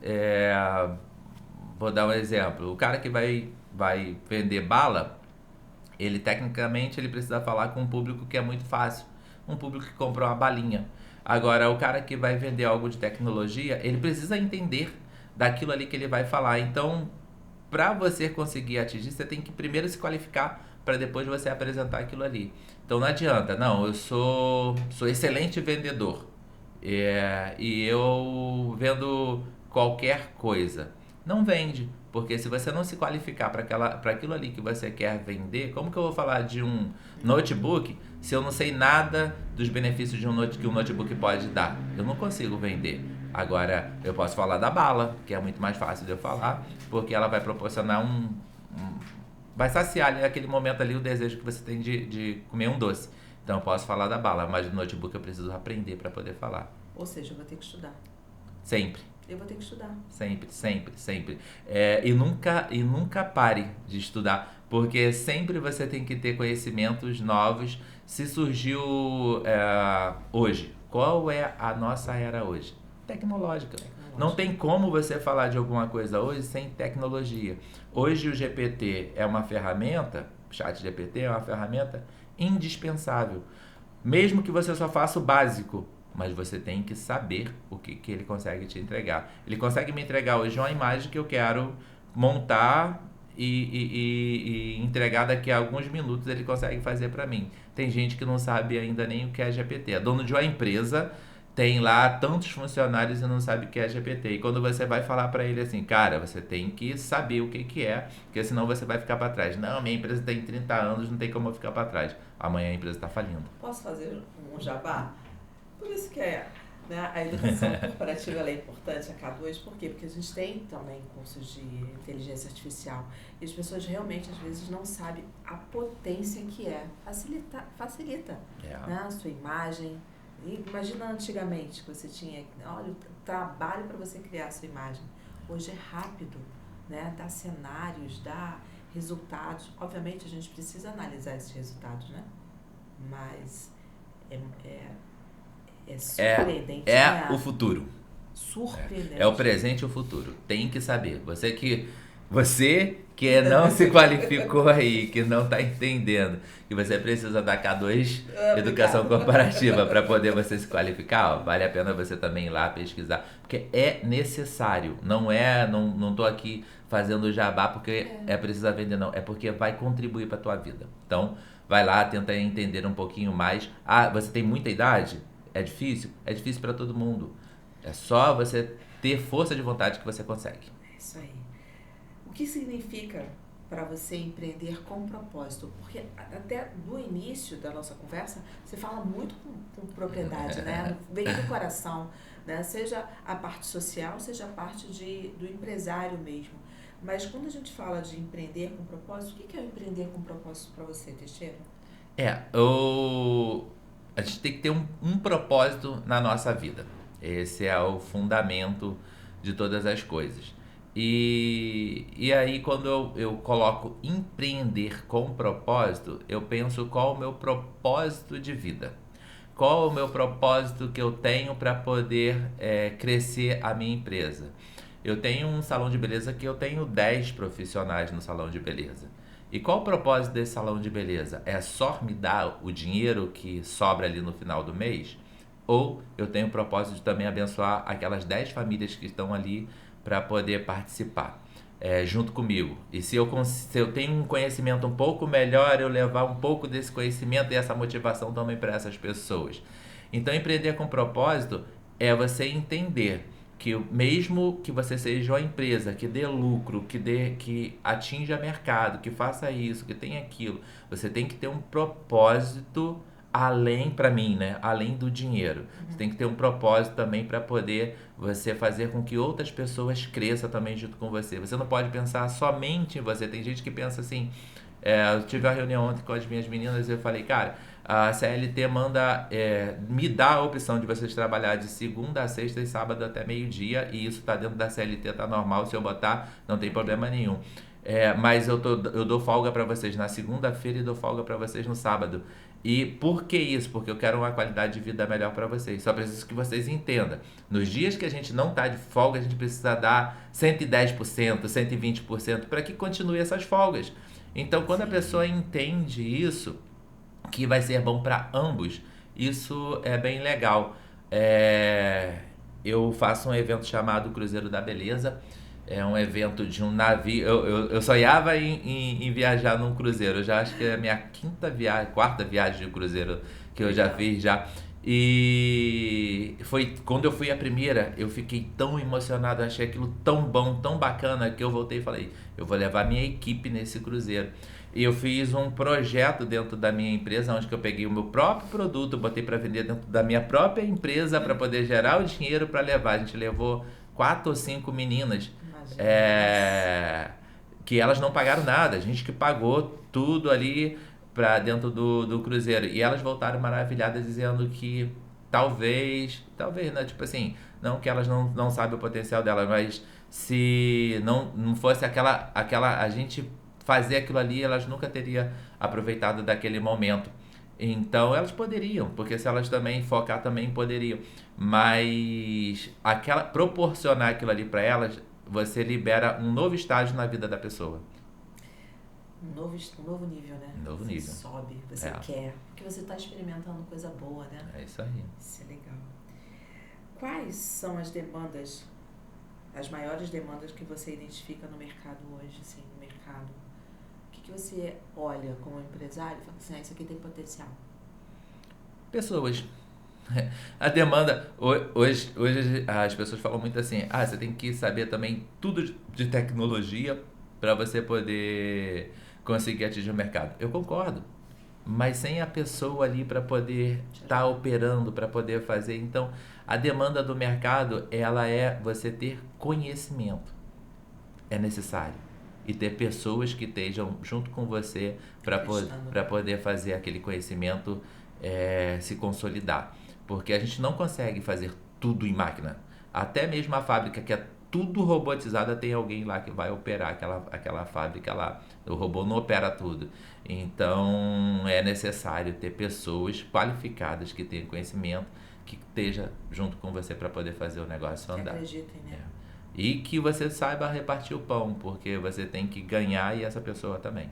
vou dar um exemplo. O cara que vai vai vender bala, ele tecnicamente ele precisa falar com um público que é muito fácil, um público que comprou uma balinha. Agora, o cara que vai vender algo de tecnologia, ele precisa entender daquilo ali que ele vai falar. Então, para você conseguir atingir, você tem que primeiro se qualificar para depois você apresentar aquilo ali. Então não adianta, não, eu sou excelente vendedor e eu vendo qualquer coisa. Não vende, porque se você não se qualificar para aquilo ali que você quer vender, como que eu vou falar de um notebook se eu não sei nada dos benefícios de que um notebook pode dar? Eu não consigo vender. Agora, eu posso falar da bala, que é muito mais fácil de eu falar, porque ela vai proporcionar vai saciar ali, naquele momento ali o desejo que você tem de comer um doce. Então, eu posso falar da bala, mas do notebook eu preciso aprender para poder falar. Ou seja, eu vou ter que estudar. Sempre. Eu vou ter que estudar. Sempre, sempre, sempre. E nunca pare de estudar, porque sempre você tem que ter conhecimentos novos. Se surgiu hoje, qual é a nossa era hoje? Tecnológica. Não tem como você falar de alguma coisa hoje sem tecnologia. Hoje o GPT é uma ferramenta, o chat GPT é uma ferramenta indispensável. Mesmo que você só faça o básico, mas você tem que saber o que ele consegue te entregar. Ele consegue me entregar hoje uma imagem que eu quero montar e entregar daqui a alguns minutos, ele consegue fazer para mim. Tem gente que não sabe ainda nem o que é GPT. É dono de uma empresa, tem lá tantos funcionários e não sabe o que é GPT. E quando você vai falar para ele assim, cara, você tem que saber o que é, porque senão você vai ficar para trás. Não, minha empresa tem 30 anos, não tem como eu ficar para trás. Amanhã a empresa está falindo. Posso fazer um jabá? Por isso que né, a educação corporativa ela é importante, a K2, por quê? Porque a gente tem também cursos de inteligência artificial e as pessoas realmente às vezes não sabem a potência que é. Facilita né, a sua imagem. E imagina antigamente que você tinha, olha, o trabalho para você criar a sua imagem. Hoje é rápido, né? Dá cenários, dá resultados. Obviamente a gente precisa analisar esses resultados, né? Mas é surpreendente. O futuro. Surpreendente. É o presente e o futuro. Tem que saber. Você que não se qualificou aí, que não está entendendo, que você precisa da K2 Educação Corporativa para poder você se qualificar, vale a pena você também ir lá pesquisar, porque é necessário, não tô aqui fazendo jabá porque é preciso vender, não, é porque vai contribuir para a tua vida. Então, vai lá, tenta entender um pouquinho mais. Você tem muita idade? É difícil? É difícil para todo mundo. É só você ter força de vontade que você consegue. É isso aí. O que significa para você empreender com propósito? Porque até no início da nossa conversa, você fala muito com propriedade, né? Vem do coração, né? Seja a parte social, seja a parte do empresário mesmo. Mas quando a gente fala de empreender com propósito, o que é empreender com propósito para você, Teixeira? A gente tem que ter um propósito na nossa vida. Esse é o fundamento de todas as coisas. E aí, quando eu coloco empreender com propósito, eu penso qual o meu propósito de vida. Qual o meu propósito que eu tenho para poder crescer a minha empresa. Eu tenho um salão de beleza que eu tenho 10 profissionais no salão de beleza. E qual o propósito desse salão de beleza? É só me dar o dinheiro que sobra ali no final do mês? Ou eu tenho o propósito de também abençoar aquelas 10 famílias que estão ali para poder participar junto comigo? E se eu tenho um conhecimento um pouco melhor, eu levar um pouco desse conhecimento e essa motivação também para essas pessoas. Então, empreender com propósito é você entender que mesmo que você seja uma empresa que dê lucro, que atinja mercado, que faça isso, que tenha aquilo, você tem que ter um propósito além, para mim, né? Além do dinheiro. Você tem que ter um propósito também para poder você fazer com que outras pessoas cresçam também junto com você. Você não pode pensar somente em você. Tem gente que pensa assim, eu tive uma reunião ontem com as minhas meninas e eu falei, cara, a CLT me dá a opção de vocês trabalhar de segunda a sexta e sábado até meio-dia, e isso está dentro da CLT, tá normal, se eu botar, não tem problema nenhum. Mas eu dou folga para vocês na segunda-feira e dou folga para vocês no sábado. E por que isso? Porque eu quero uma qualidade de vida melhor para vocês. Só preciso que vocês entendam. Nos dias que a gente não está de folga, a gente precisa dar 110%, 120% para que continue essas folgas. Então, quando a pessoa Sim. entende isso, que vai ser bom para ambos, isso é bem legal. Eu faço um evento chamado Cruzeiro da Beleza. É um evento de um navio. Eu sonhava em viajar num cruzeiro. Eu já acho que é a minha quinta viagem, quarta viagem de cruzeiro que eu já Legal. fiz já. E foi quando eu fui a primeira, eu fiquei tão emocionado, achei aquilo tão bom, tão bacana, que eu voltei e falei, eu vou levar minha equipe nesse cruzeiro. E eu fiz um projeto dentro da minha empresa, onde que eu peguei o meu próprio produto, botei para vender dentro da minha própria empresa para poder gerar o dinheiro para levar. A gente levou 4 ou 5 meninas, Imagina. Nossa. é, que elas não pagaram nada, a gente que pagou tudo ali para dentro do cruzeiro. E elas voltaram maravilhadas dizendo que talvez, né, tipo assim, não que elas não sabem o potencial delas, mas se não fosse aquela a gente fazer aquilo ali, elas nunca teriam aproveitado daquele momento. Então elas poderiam, porque se elas também focar também poderiam, mas aquela proporcionar aquilo ali para elas, você libera um novo estágio na vida da pessoa. Um novo nível, né? Novo Você nível. sobe, você É, quer. Porque você está experimentando coisa boa, né? é isso aí. Isso é legal. Quais são as demandas, as maiores demandas que você identifica no mercado hoje, assim, no mercado? O que você olha como empresário e fala assim, isso aqui tem potencial? Pessoas. A demanda, hoje as pessoas falam muito assim, você tem que saber também tudo de tecnologia para você poder conseguir atingir o mercado. Eu concordo, mas sem a pessoa ali para poder estar operando, para poder fazer. Então, a demanda do mercado, ela é você ter conhecimento. É necessário. E ter pessoas que estejam junto com você Acreditando. para poder fazer aquele conhecimento se consolidar. Porque a gente não consegue fazer tudo em máquina. Até mesmo a fábrica que é tudo robotizada, tem alguém lá que vai operar aquela fábrica lá. O robô não opera tudo. Então é necessário ter pessoas qualificadas que tenham conhecimento, que esteja junto com você para poder fazer o negócio Que andar. acreditem, né? E que você saiba repartir o pão, porque você tem que ganhar e essa pessoa também.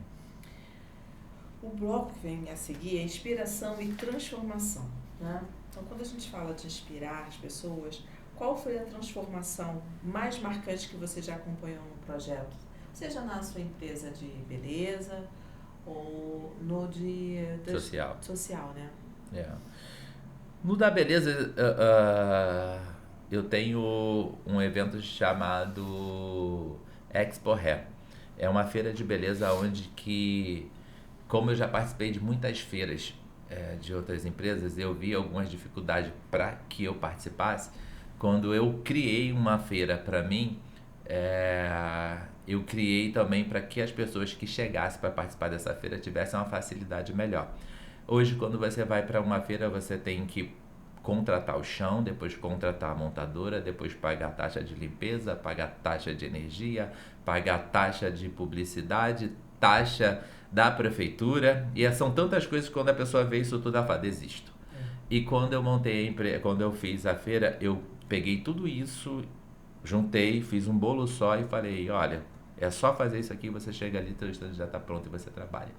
O bloco que vem a seguir é inspiração e transformação, né? Então, quando a gente fala de inspirar as pessoas, qual foi a transformação mais marcante que você já acompanhou no projeto? Seja na sua empresa de beleza ou no de social, né? É. No da beleza, eu tenho um evento chamado Expo Hair. É uma feira de beleza onde que, como eu já participei de muitas feiras de outras empresas, eu vi algumas dificuldades para que eu participasse. Quando eu criei uma feira para mim, eu criei também para que as pessoas que chegassem para participar dessa feira tivessem uma facilidade melhor. Hoje, quando você vai para uma feira, você tem que contratar o chão, depois contratar a montadora, depois pagar taxa de limpeza, pagar taxa de energia, pagar taxa de publicidade, taxa da prefeitura. E são tantas coisas que quando a pessoa vê isso tudo, ela fala, desisto. E quando eu quando eu fiz a feira, eu peguei tudo isso, juntei, fiz um bolo só e falei, olha, é só fazer isso aqui, você chega ali, teu stand já está pronto e você trabalha.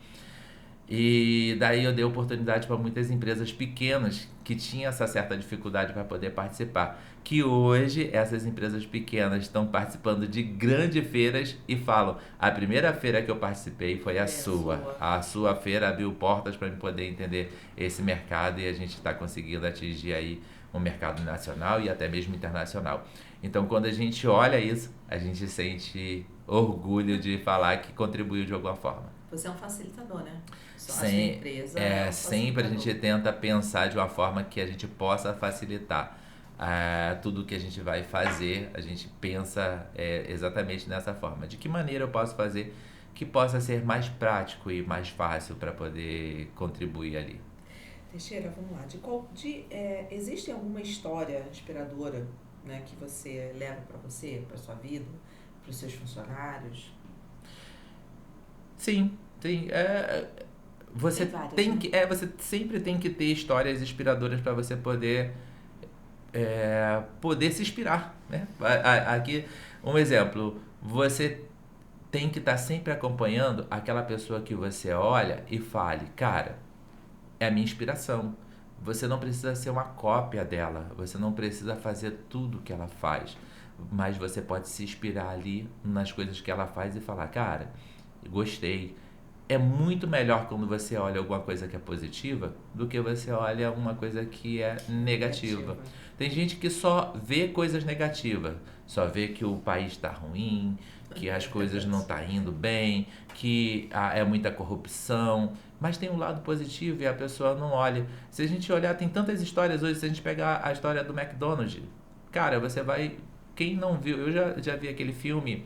E daí eu dei oportunidade para muitas empresas pequenas que tinham essa certa dificuldade para poder participar. Que hoje essas empresas pequenas estão participando de grandes feiras e falam: a primeira feira que eu participei foi a sua. A sua feira abriu portas para eu poder entender esse mercado e a gente está conseguindo atingir aí um mercado nacional e até mesmo internacional. Então, quando a gente olha isso, a gente sente orgulho de falar que contribuiu de alguma forma. Você é um facilitador, né? A sua empresa é um sempre a facilitador. gente tenta pensar de uma forma que a gente possa facilitar tudo que a gente vai fazer. A gente pensa exatamente nessa forma. De que maneira eu posso fazer que possa ser mais prático e mais fácil para poder contribuir ali. Teixeira, vamos lá. Existe alguma história inspiradora, né, que você leva para você, para sua vida, para os seus funcionários? Sim, sim. você várias, tem né? que, você sempre tem que ter histórias inspiradoras para você poder se inspirar, né? Aqui, um exemplo, você tem que estar sempre acompanhando aquela pessoa que você olha e fale, cara, é a minha inspiração. Você não precisa ser uma cópia dela, você não precisa fazer tudo que ela faz, mas você pode se inspirar ali nas coisas que ela faz e falar, cara, gostei. É muito melhor quando você olha alguma coisa que é positiva do que você olha uma coisa que é negativa. Negativa. Tem gente que só vê coisas negativas, só vê que o país está ruim, que as coisas não estão indo bem, que é muita corrupção, mas tem um lado positivo e a pessoa não olha. Se a gente olhar, tem tantas histórias hoje, se a gente pegar a história do McDonald's, cara, você vai... Quem não viu, eu já vi aquele filme,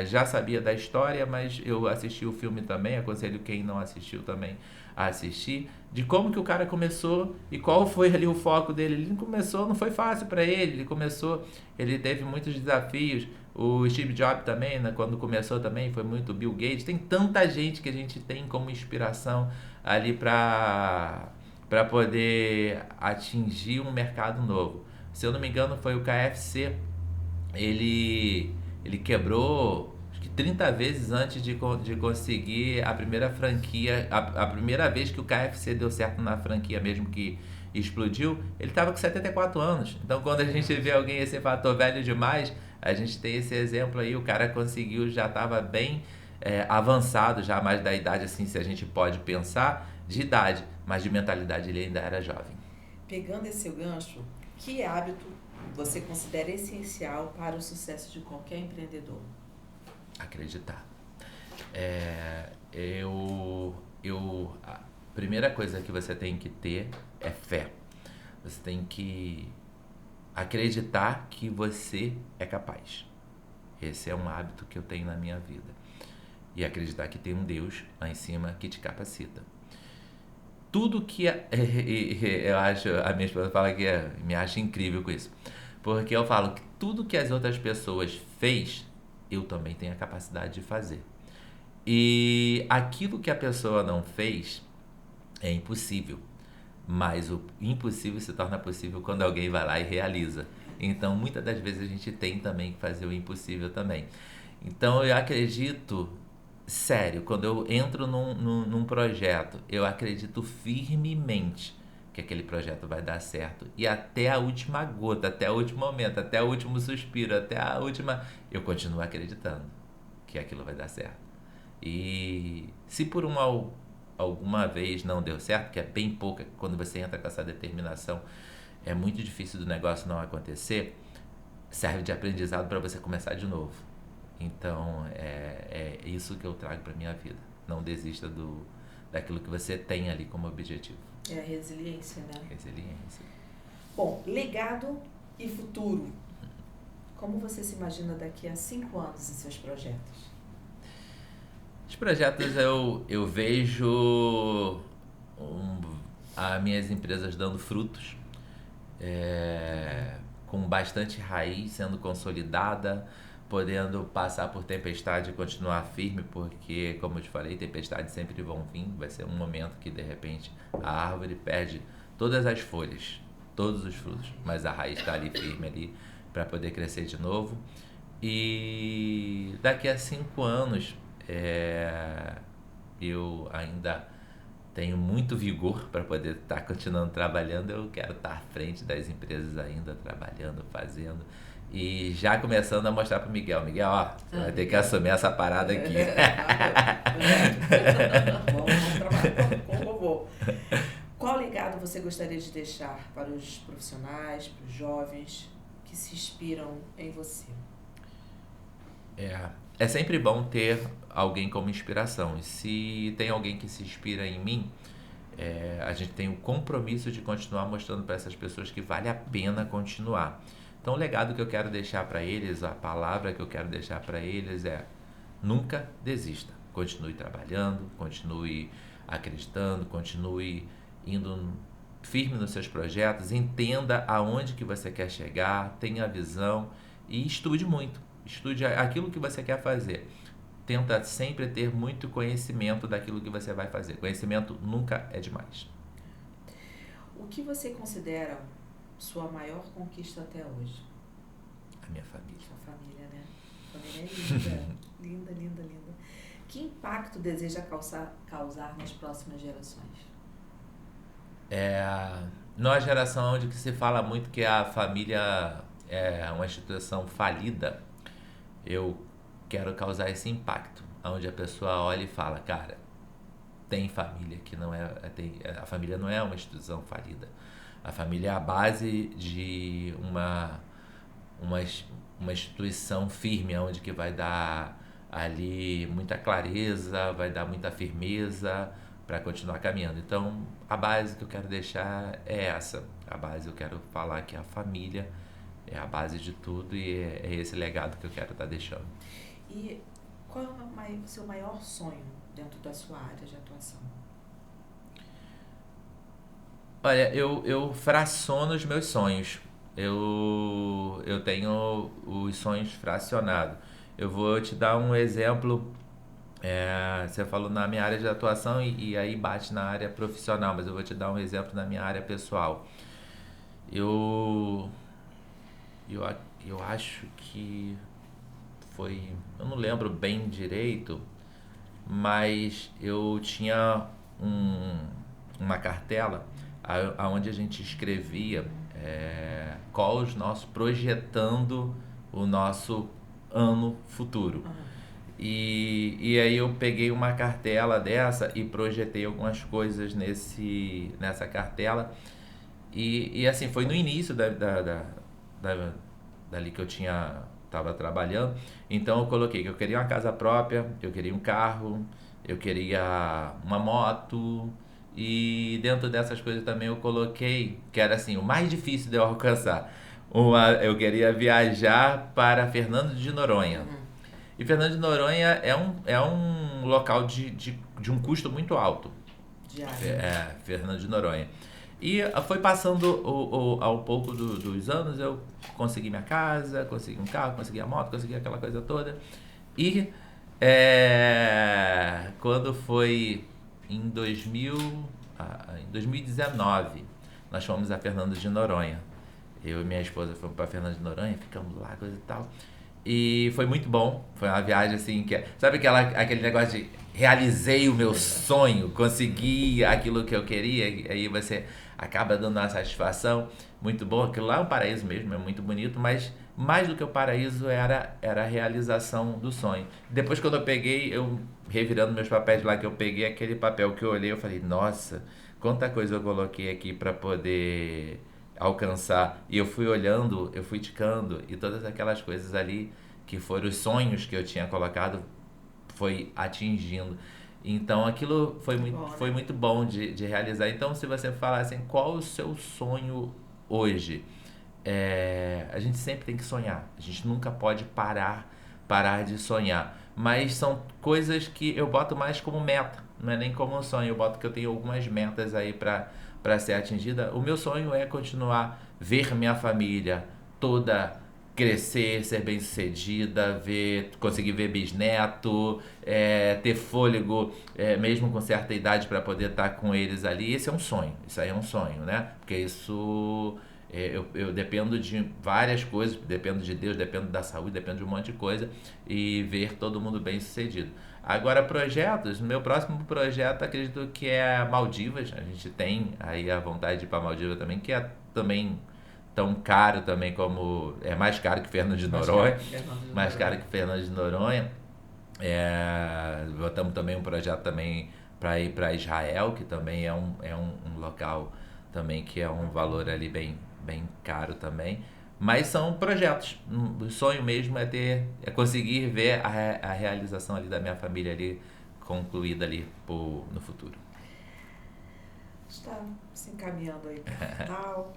já sabia da história, mas eu assisti o filme também, aconselho quem não assistiu também a assistir, de como que o cara começou e qual foi ali o foco dele. Ele começou, não foi fácil para ele começou, ele teve muitos desafios, o Steve Jobs também, né, quando começou também, foi muito Bill Gates, tem tanta gente que a gente tem como inspiração ali para poder atingir um mercado novo. Se eu não me engano, foi o KFC, ele quebrou acho que 30 vezes antes de conseguir a primeira franquia. A primeira vez que o KFC deu certo na franquia mesmo que explodiu, ele estava com 74 anos. Então quando a gente vê alguém esse fator velho demais, a gente tem esse exemplo aí, o cara conseguiu, já estava bem avançado, já mais da idade, assim, se a gente pode pensar, de idade, mas de mentalidade ele ainda era jovem. Pegando esse gancho, que hábito você considera essencial para o sucesso de qualquer empreendedor? Acreditar. A primeira coisa que você tem que ter é fé. Você tem que acreditar que você é capaz. Esse é um hábito que eu tenho na minha vida. E acreditar que tem um Deus lá em cima que te capacita. Tudo que... eu acho... A minha esposa fala que me acha incrível com isso. Porque eu falo que tudo que as outras pessoas fez, eu também tenho a capacidade de fazer. E aquilo que a pessoa não fez é impossível. Mas o impossível se torna possível quando alguém vai lá e realiza. Então, muitas das vezes a gente tem também que fazer o impossível também. Então, eu acredito, sério, quando eu entro num projeto, eu acredito firmemente que aquele projeto vai dar certo. E até a última gota, até o último momento, até o último suspiro, até a última... Eu continuo acreditando que aquilo vai dar certo. E se por alguma vez não deu certo, que é bem pouca, quando você entra com essa determinação, é muito difícil do negócio não acontecer, serve de aprendizado para você começar de novo. Então, é isso que eu trago para minha vida. Não desista daquilo que você tem ali como objetivo. É a resiliência, né? Resiliência. Bom, legado e futuro. Como você se imagina daqui a 5 anos em seus projetos? Os projetos eu vejo as minhas empresas dando frutos, com bastante raiz, sendo consolidada, podendo passar por tempestade e continuar firme, porque, como eu te falei, tempestades sempre vão vir. Vai ser um momento que, de repente, a árvore perde todas as folhas, todos os frutos, mas a raiz está ali firme ali para poder crescer de novo. E daqui a 5 anos, eu ainda tenho muito vigor para poder estar continuando trabalhando. Eu quero estar à frente das empresas ainda, trabalhando, fazendo. E já começando a mostrar para o Miguel. Miguel, ó, você vai ter que assumir essa parada aqui. Vamos trabalhar com o vovô. Qual legado você gostaria de deixar para os profissionais, para os jovens que se inspiram em você? É sempre bom ter alguém como inspiração. E se tem alguém que se inspira em mim, a gente tem o compromisso de continuar mostrando para essas pessoas que vale a pena continuar. Então, o legado que eu quero deixar para eles, a palavra que eu quero deixar para eles é: nunca desista. Continue trabalhando, continue acreditando, continue indo firme nos seus projetos, entenda aonde que você quer chegar, tenha visão e estude muito. Estude aquilo que você quer fazer. tenta sempre ter muito conhecimento daquilo que você vai fazer. Conhecimento nunca é demais. O que você considera sua maior conquista até hoje? A minha família. Sua família, né? A família é linda, linda, linda, linda. Que impacto deseja causar nas próximas gerações? Numa geração onde que se fala muito que a família é uma instituição falida, eu quero causar esse impacto, onde a pessoa olha e fala, cara, tem família que não é, a família não é uma instituição falida. A família é a base de uma instituição firme, onde que vai dar ali muita clareza, vai dar muita firmeza para continuar caminhando. Então, a base que eu quero deixar é essa. A base eu quero falar que a família é a base de tudo e é esse legado que eu quero estar deixando. E qual é o seu maior sonho dentro da sua área de atuação? Olha, eu fraciono os meus sonhos. Eu tenho os sonhos fracionados. Eu vou te dar um exemplo. Você falou na minha área de atuação e aí bate na área profissional, mas eu vou te dar um exemplo na minha área pessoal. Eu, eu acho que foi. Eu não lembro bem direito, mas eu tinha uma cartela onde a gente escrevia qual os nossos projetando o nosso ano futuro. E aí eu peguei uma cartela dessa e projetei algumas coisas nessa cartela. E assim, foi no início dali que eu estava trabalhando. Então eu coloquei que eu queria uma casa própria, eu queria um carro, eu queria uma moto. E dentro dessas coisas também eu coloquei que era assim, o mais difícil de eu alcançar. Eu queria viajar para Fernando de Noronha. E Fernando de Noronha é um local de um custo muito alto. Diário. Fernando de Noronha. E foi passando ao pouco dos anos, eu consegui minha casa, consegui um carro, consegui a moto, consegui aquela coisa toda. E quando foi em 2019, nós fomos a Fernando de Noronha. Eu e minha esposa fomos para Fernando de Noronha, ficamos lá, coisa e tal. E foi muito bom, foi uma viagem assim, sabe aquele negócio de realizei o meu sonho, consegui aquilo que eu queria, e aí você acaba dando uma satisfação muito boa. Aquilo lá é um paraíso mesmo, é muito bonito, mas mais do que o paraíso era a realização do sonho. Depois quando eu peguei, eu revirando meus papéis lá, que eu peguei aquele papel que eu olhei, eu falei, nossa, quanta coisa eu coloquei aqui para poder alcançar. E eu fui olhando, eu fui ticando, e todas aquelas coisas ali que foram os sonhos que eu tinha colocado foi atingindo. Então aquilo foi muito bom de realizar. Então se você falar assim, qual o seu sonho hoje? A gente sempre tem que sonhar. A gente nunca pode parar de sonhar. Mas são coisas que eu boto mais como meta, não é nem como um sonho. Eu boto que eu tenho algumas metas aí para ser atingida. O meu sonho é continuar ver minha família toda crescer, ser bem sucedida, conseguir ver bisneto, ter fôlego, mesmo com certa idade para poder estar com eles ali. Esse é um sonho, isso aí é um sonho, né? Porque isso eu dependo de várias coisas, dependo de Deus, dependo da saúde, dependo de um monte de coisa e ver todo mundo bem sucedido. Agora, projetos, meu próximo projeto acredito que é Maldivas. A gente tem aí a vontade de ir para Maldivas também, que é também tão caro também como... É mais caro que Fernando de Noronha. Mais caro que Fernando de Noronha. Botamos também um projeto também para ir para Israel, que também é um local também que é um valor ali bem caro também. Mas são projetos. O sonho mesmo é conseguir ver a realização ali da minha família ali concluída ali no futuro. Está se encaminhando aí para o final.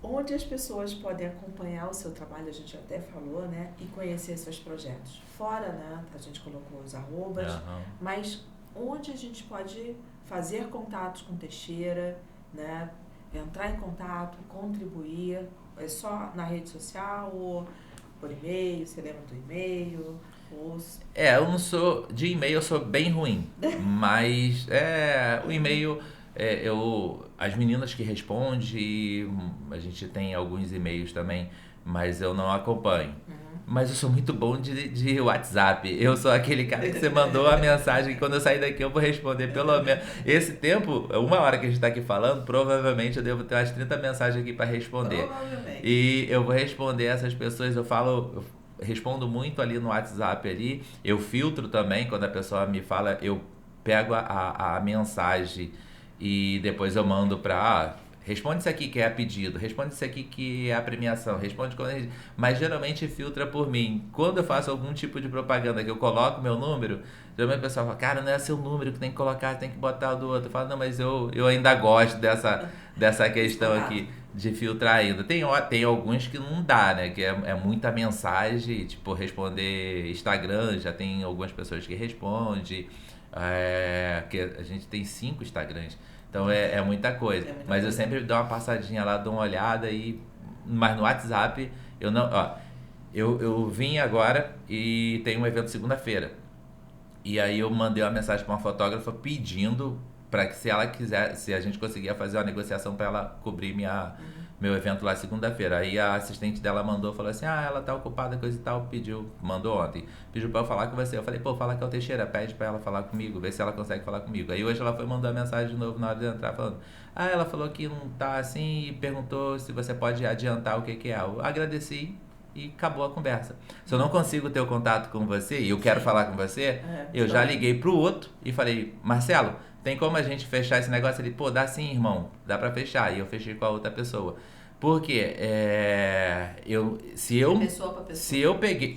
Onde as pessoas podem acompanhar o seu trabalho, a gente até falou, né? E conhecer seus projetos. Fora, né? A gente colocou os arrobas, mas onde a gente pode fazer contatos com Teixeira, né? Entrar em contato, contribuir. É só na rede social ou por e-mail? Você lembra do e-mail? Eu não sou... De e-mail eu sou bem ruim. Mas o e-mail... as meninas que respondem, a gente tem alguns e-mails também, mas eu não acompanho. Mas eu sou muito bom de WhatsApp. Eu sou aquele cara que você mandou a mensagem, quando eu sair daqui eu vou responder pelo menos. Esse tempo, 1 hora que a gente está aqui falando, provavelmente eu devo ter umas 30 mensagens aqui para responder. Provavelmente. E eu vou responder essas pessoas, eu respondo muito ali no WhatsApp ali. Eu filtro também, quando a pessoa me fala, eu pego a mensagem e depois eu mando para... responde isso aqui que é a pedido, responde isso aqui que é a premiação, responde quando... Mas geralmente filtra por mim. Quando eu faço algum tipo de propaganda que eu coloco meu número, geralmente o pessoal fala, cara, não é seu número que tem que colocar, tem que botar o do outro. Eu falo, não, mas eu ainda gosto dessa questão aqui de filtrar ainda. Tem alguns que não dá, né? Que é muita mensagem, tipo, responder Instagram, já tem algumas pessoas que respondem, que a gente tem 5 Instagrams. Então é muita coisa. Mas eu sempre dou uma passadinha lá, dou uma olhada mas no WhatsApp eu não... Eu vim agora e tem um evento segunda-feira. E aí eu mandei uma mensagem para uma fotógrafa pedindo para que se a gente conseguia fazer uma negociação para ela cobrir meu evento lá segunda-feira. Aí a assistente dela falou assim, ela tá ocupada, coisa e tal, mandou ontem. Pediu pra eu falar com você. Eu falei, fala que é o Teixeira, pede pra ela falar comigo, ver se ela consegue falar comigo. Aí hoje ela mandou a mensagem de novo na hora de entrar, falando, ela falou que não tá assim e perguntou se você pode adiantar o que é. Eu agradeci e acabou a conversa. Se eu não consigo ter o contato com você e eu quero falar com você, eu já liguei pro outro e falei, Marcelo, tem como a gente fechar esse negócio? Ele, dá sim, irmão, dá pra fechar. E eu fechei com a outra pessoa. Porque se eu peguei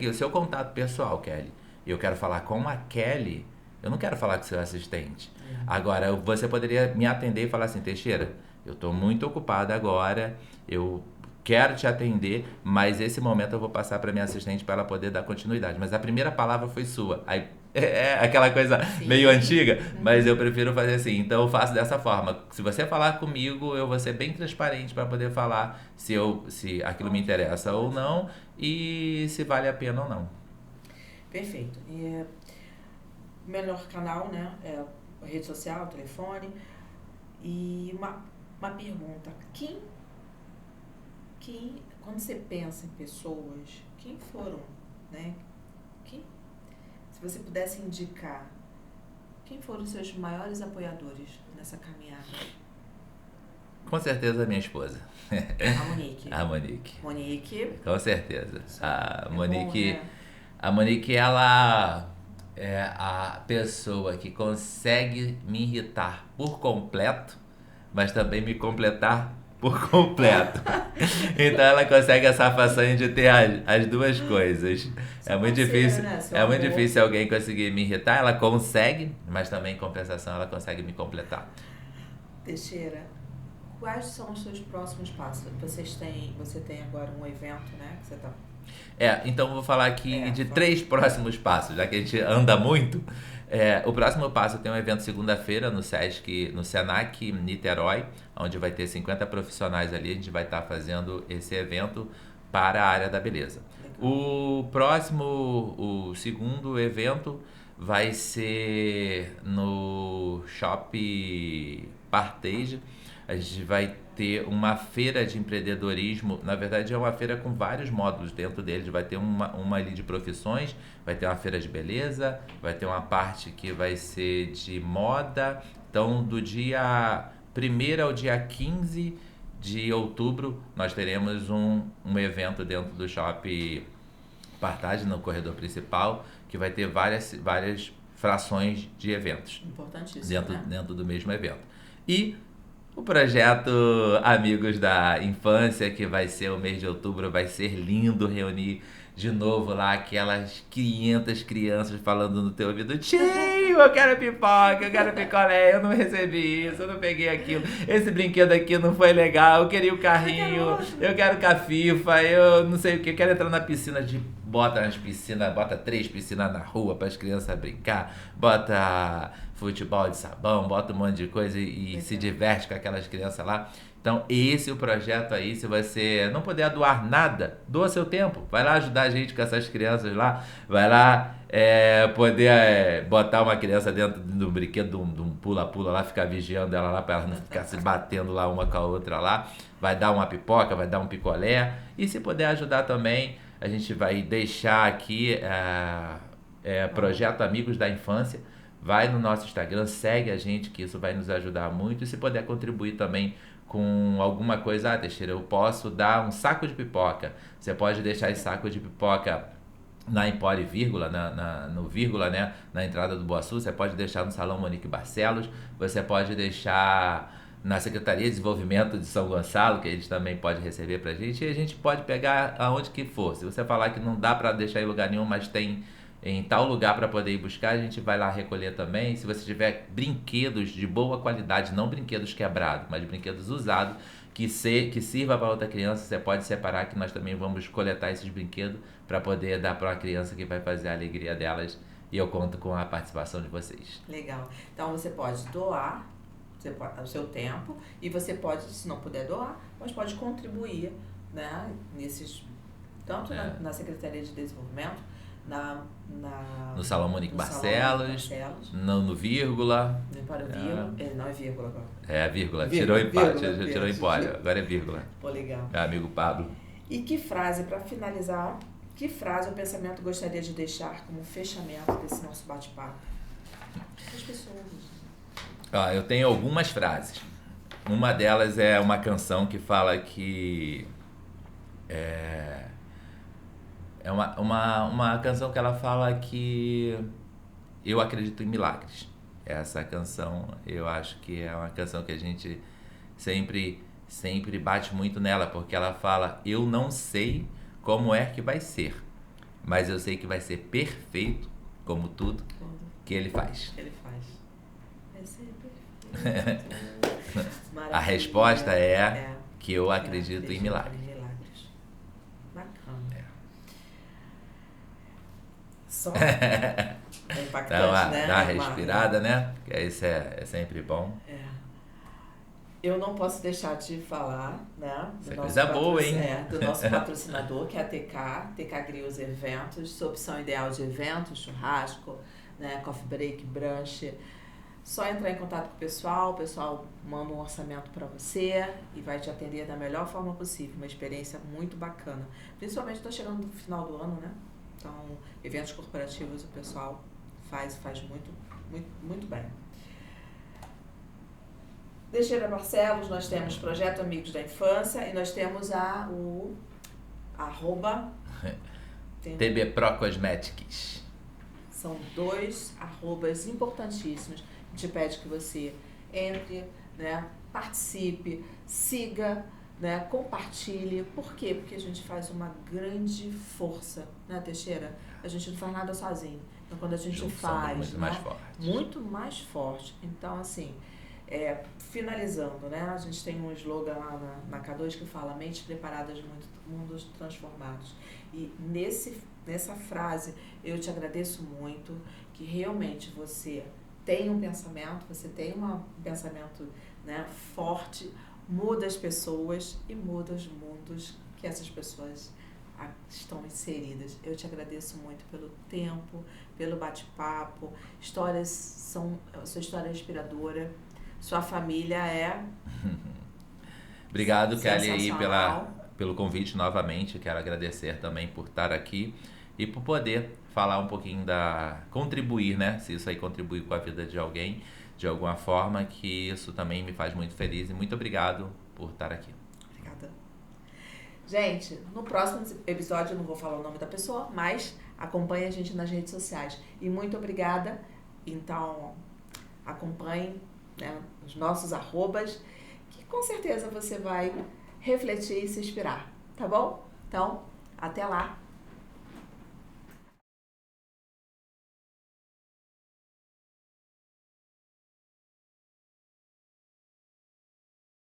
o seu contato pessoal, Kelly, e eu quero falar com a Kelly, eu não quero falar com o seu assistente. Agora, você poderia me atender e falar assim, Teixeira, eu estou muito ocupada agora, eu quero te atender, mas esse momento eu vou passar para minha assistente para ela poder dar continuidade. Mas a primeira palavra foi sua. Aí aquela coisa meio antiga, mas eu prefiro fazer assim. Então eu faço dessa forma. Se você falar comigo, eu vou ser bem transparente para poder falar se aquilo me interessa ou não e se vale a pena ou não. Perfeito. O melhor canal, né, é a rede social, telefone. E uma pergunta. Quando você pensa em pessoas, quem foram, né? Se você pudesse indicar, quem foram os seus maiores apoiadores nessa caminhada? Com certeza a minha esposa. A Monique. A Monique. Monique. Com certeza. A Monique, bom, né? A Monique, ela é a pessoa que consegue me irritar por completo, mas também me completar por completo. Então ela consegue essa façanha de ter as duas coisas. É muito difícil, né? muito difícil alguém conseguir me irritar. Ela consegue, mas também em compensação ela consegue me completar. Teixeira, quais são os seus próximos passos? Você tem agora um evento, né? Que você tá... Então vou falar aqui de 3 próximos passos, já que a gente anda muito. O próximo passo tem um evento segunda-feira no Senac Niterói, onde vai ter 50 profissionais ali. A gente vai estar fazendo esse evento para a área da beleza. O segundo evento vai ser no Shopping Partage. A gente vai ter uma feira de empreendedorismo. Na verdade é uma feira com vários módulos dentro dele. Vai ter uma ali de profissões, vai ter uma feira de beleza, vai ter uma parte que vai ser de moda. Então do dia 1º ao dia 15 de outubro nós teremos um evento dentro do Shopping Partage, no corredor principal, que vai ter várias frações de eventos. Importantíssimo, dentro do mesmo evento. E o projeto Amigos da Infância, que vai ser o mês de outubro, vai ser lindo reunir de novo lá aquelas 500 crianças falando no teu ouvido: tio, eu quero pipoca, eu quero picolé, eu não recebi isso, eu não peguei aquilo, esse brinquedo aqui não foi legal, eu queria o carrinho, eu quero cafifa, eu não sei o que, eu quero entrar na piscina bota 3 piscinas na rua para as crianças brincar, bota futebol de sabão, bota um monte de coisa e se diverte com aquelas crianças lá. Então, esse é o projeto aí. Se você não puder doar nada, doa seu tempo. Vai lá ajudar a gente com essas crianças lá. Vai lá poder botar uma criança dentro de um brinquedo, de um pula-pula lá, ficar vigiando ela lá para ela não ficar se batendo lá uma com a outra lá. Vai dar uma pipoca, vai dar um picolé. E se puder ajudar também, a gente vai deixar aqui Projeto Amigos da Infância. Vai no nosso Instagram, segue a gente, que isso vai nos ajudar muito. E se puder contribuir também com alguma coisa, Teixeira, eu posso dar um saco de pipoca. Você pode deixar esse saco de pipoca na Empório Vírgula, no Vírgula, né? Na entrada do Boaçu. Você pode deixar no Salão Monique Barcelos. Você pode deixar na Secretaria de Desenvolvimento de São Gonçalo, que a gente também pode receber pra gente. E a gente pode pegar aonde que for. Se você falar que não dá para deixar em lugar nenhum, mas tem em tal lugar para poder ir buscar, a gente vai lá recolher também. Se você tiver brinquedos de boa qualidade, não brinquedos quebrados, mas brinquedos usados, que sirva para outra criança, você pode separar, que nós também vamos coletar esses brinquedos para poder dar para uma criança que vai fazer a alegria delas. E eu conto com a participação de vocês. Legal. Então você pode doar o seu tempo e você pode, se não puder doar, mas pode contribuir, né, tanto na Secretaria de Desenvolvimento, no Salão Monique Barcelos, no Vírgula. Não é vírgula agora. É, vírgula. Tirou empório. Agora é vírgula. Pô, legal. É, amigo Pablo. E que frase, para finalizar, que frase o pensamento gostaria de deixar como fechamento desse nosso bate-papo? As pessoas. Eu tenho algumas frases. Uma delas é uma canção que fala que... É uma canção que ela fala que eu acredito em milagres. Essa canção, eu acho que é uma canção que a gente sempre bate muito nela, porque ela fala: eu não sei como é que vai ser, mas eu sei que vai ser perfeito, como tudo que ele faz. Vai ser perfeito. A resposta é que eu acredito em milagres. Só é impactante, né? Dá uma respirada, né? Que isso é sempre bom. Eu não posso deixar de falar, né? Coisa boa, hein? Do nosso patrocinador, que é a TK Grills Eventos, sua opção ideal de eventos, churrasco, né? Coffee break, brunch. Só entrar em contato com o pessoal manda um orçamento para você e vai te atender da melhor forma possível. Uma experiência muito bacana. Principalmente estou chegando no final do ano, né? Então, eventos corporativos o pessoal faz muito, muito, muito bem. Teixeira Barcelos, nós temos Projeto Amigos da Infância e nós temos o @ TB Pro Cosmetics. São 2 arrobas importantíssimos. A gente pede que você entre, né, participe, siga, né, compartilhe. Por quê? Porque a gente faz uma grande força, né, Teixeira? A gente não faz nada sozinho. Então, quando a gente faz, muito mais forte. Então, assim, finalizando, né, a gente tem um slogan lá na K2 que fala: mentes preparadas, mundos transformados. E nessa frase eu te agradeço muito, que realmente você tem um pensamento, né, forte, muda as pessoas e muda os mundos que essas pessoas estão inseridas. Eu te agradeço muito pelo tempo, pelo bate-papo. Sua história é inspiradora, sua família é... Obrigado, Kelly, aí pelo convite novamente. Quero agradecer também por estar aqui e por poder falar um pouquinho contribuir, né? Se isso aí contribuir com a vida de alguém, de alguma forma, que isso também me faz muito feliz. E muito obrigado por estar aqui. Obrigada. Gente, no próximo episódio eu não vou falar o nome da pessoa, mas acompanhe a gente nas redes sociais. E muito obrigada. Então, acompanhe, né, os nossos arrobas, que com certeza você vai refletir e se inspirar, tá bom? Então, até lá!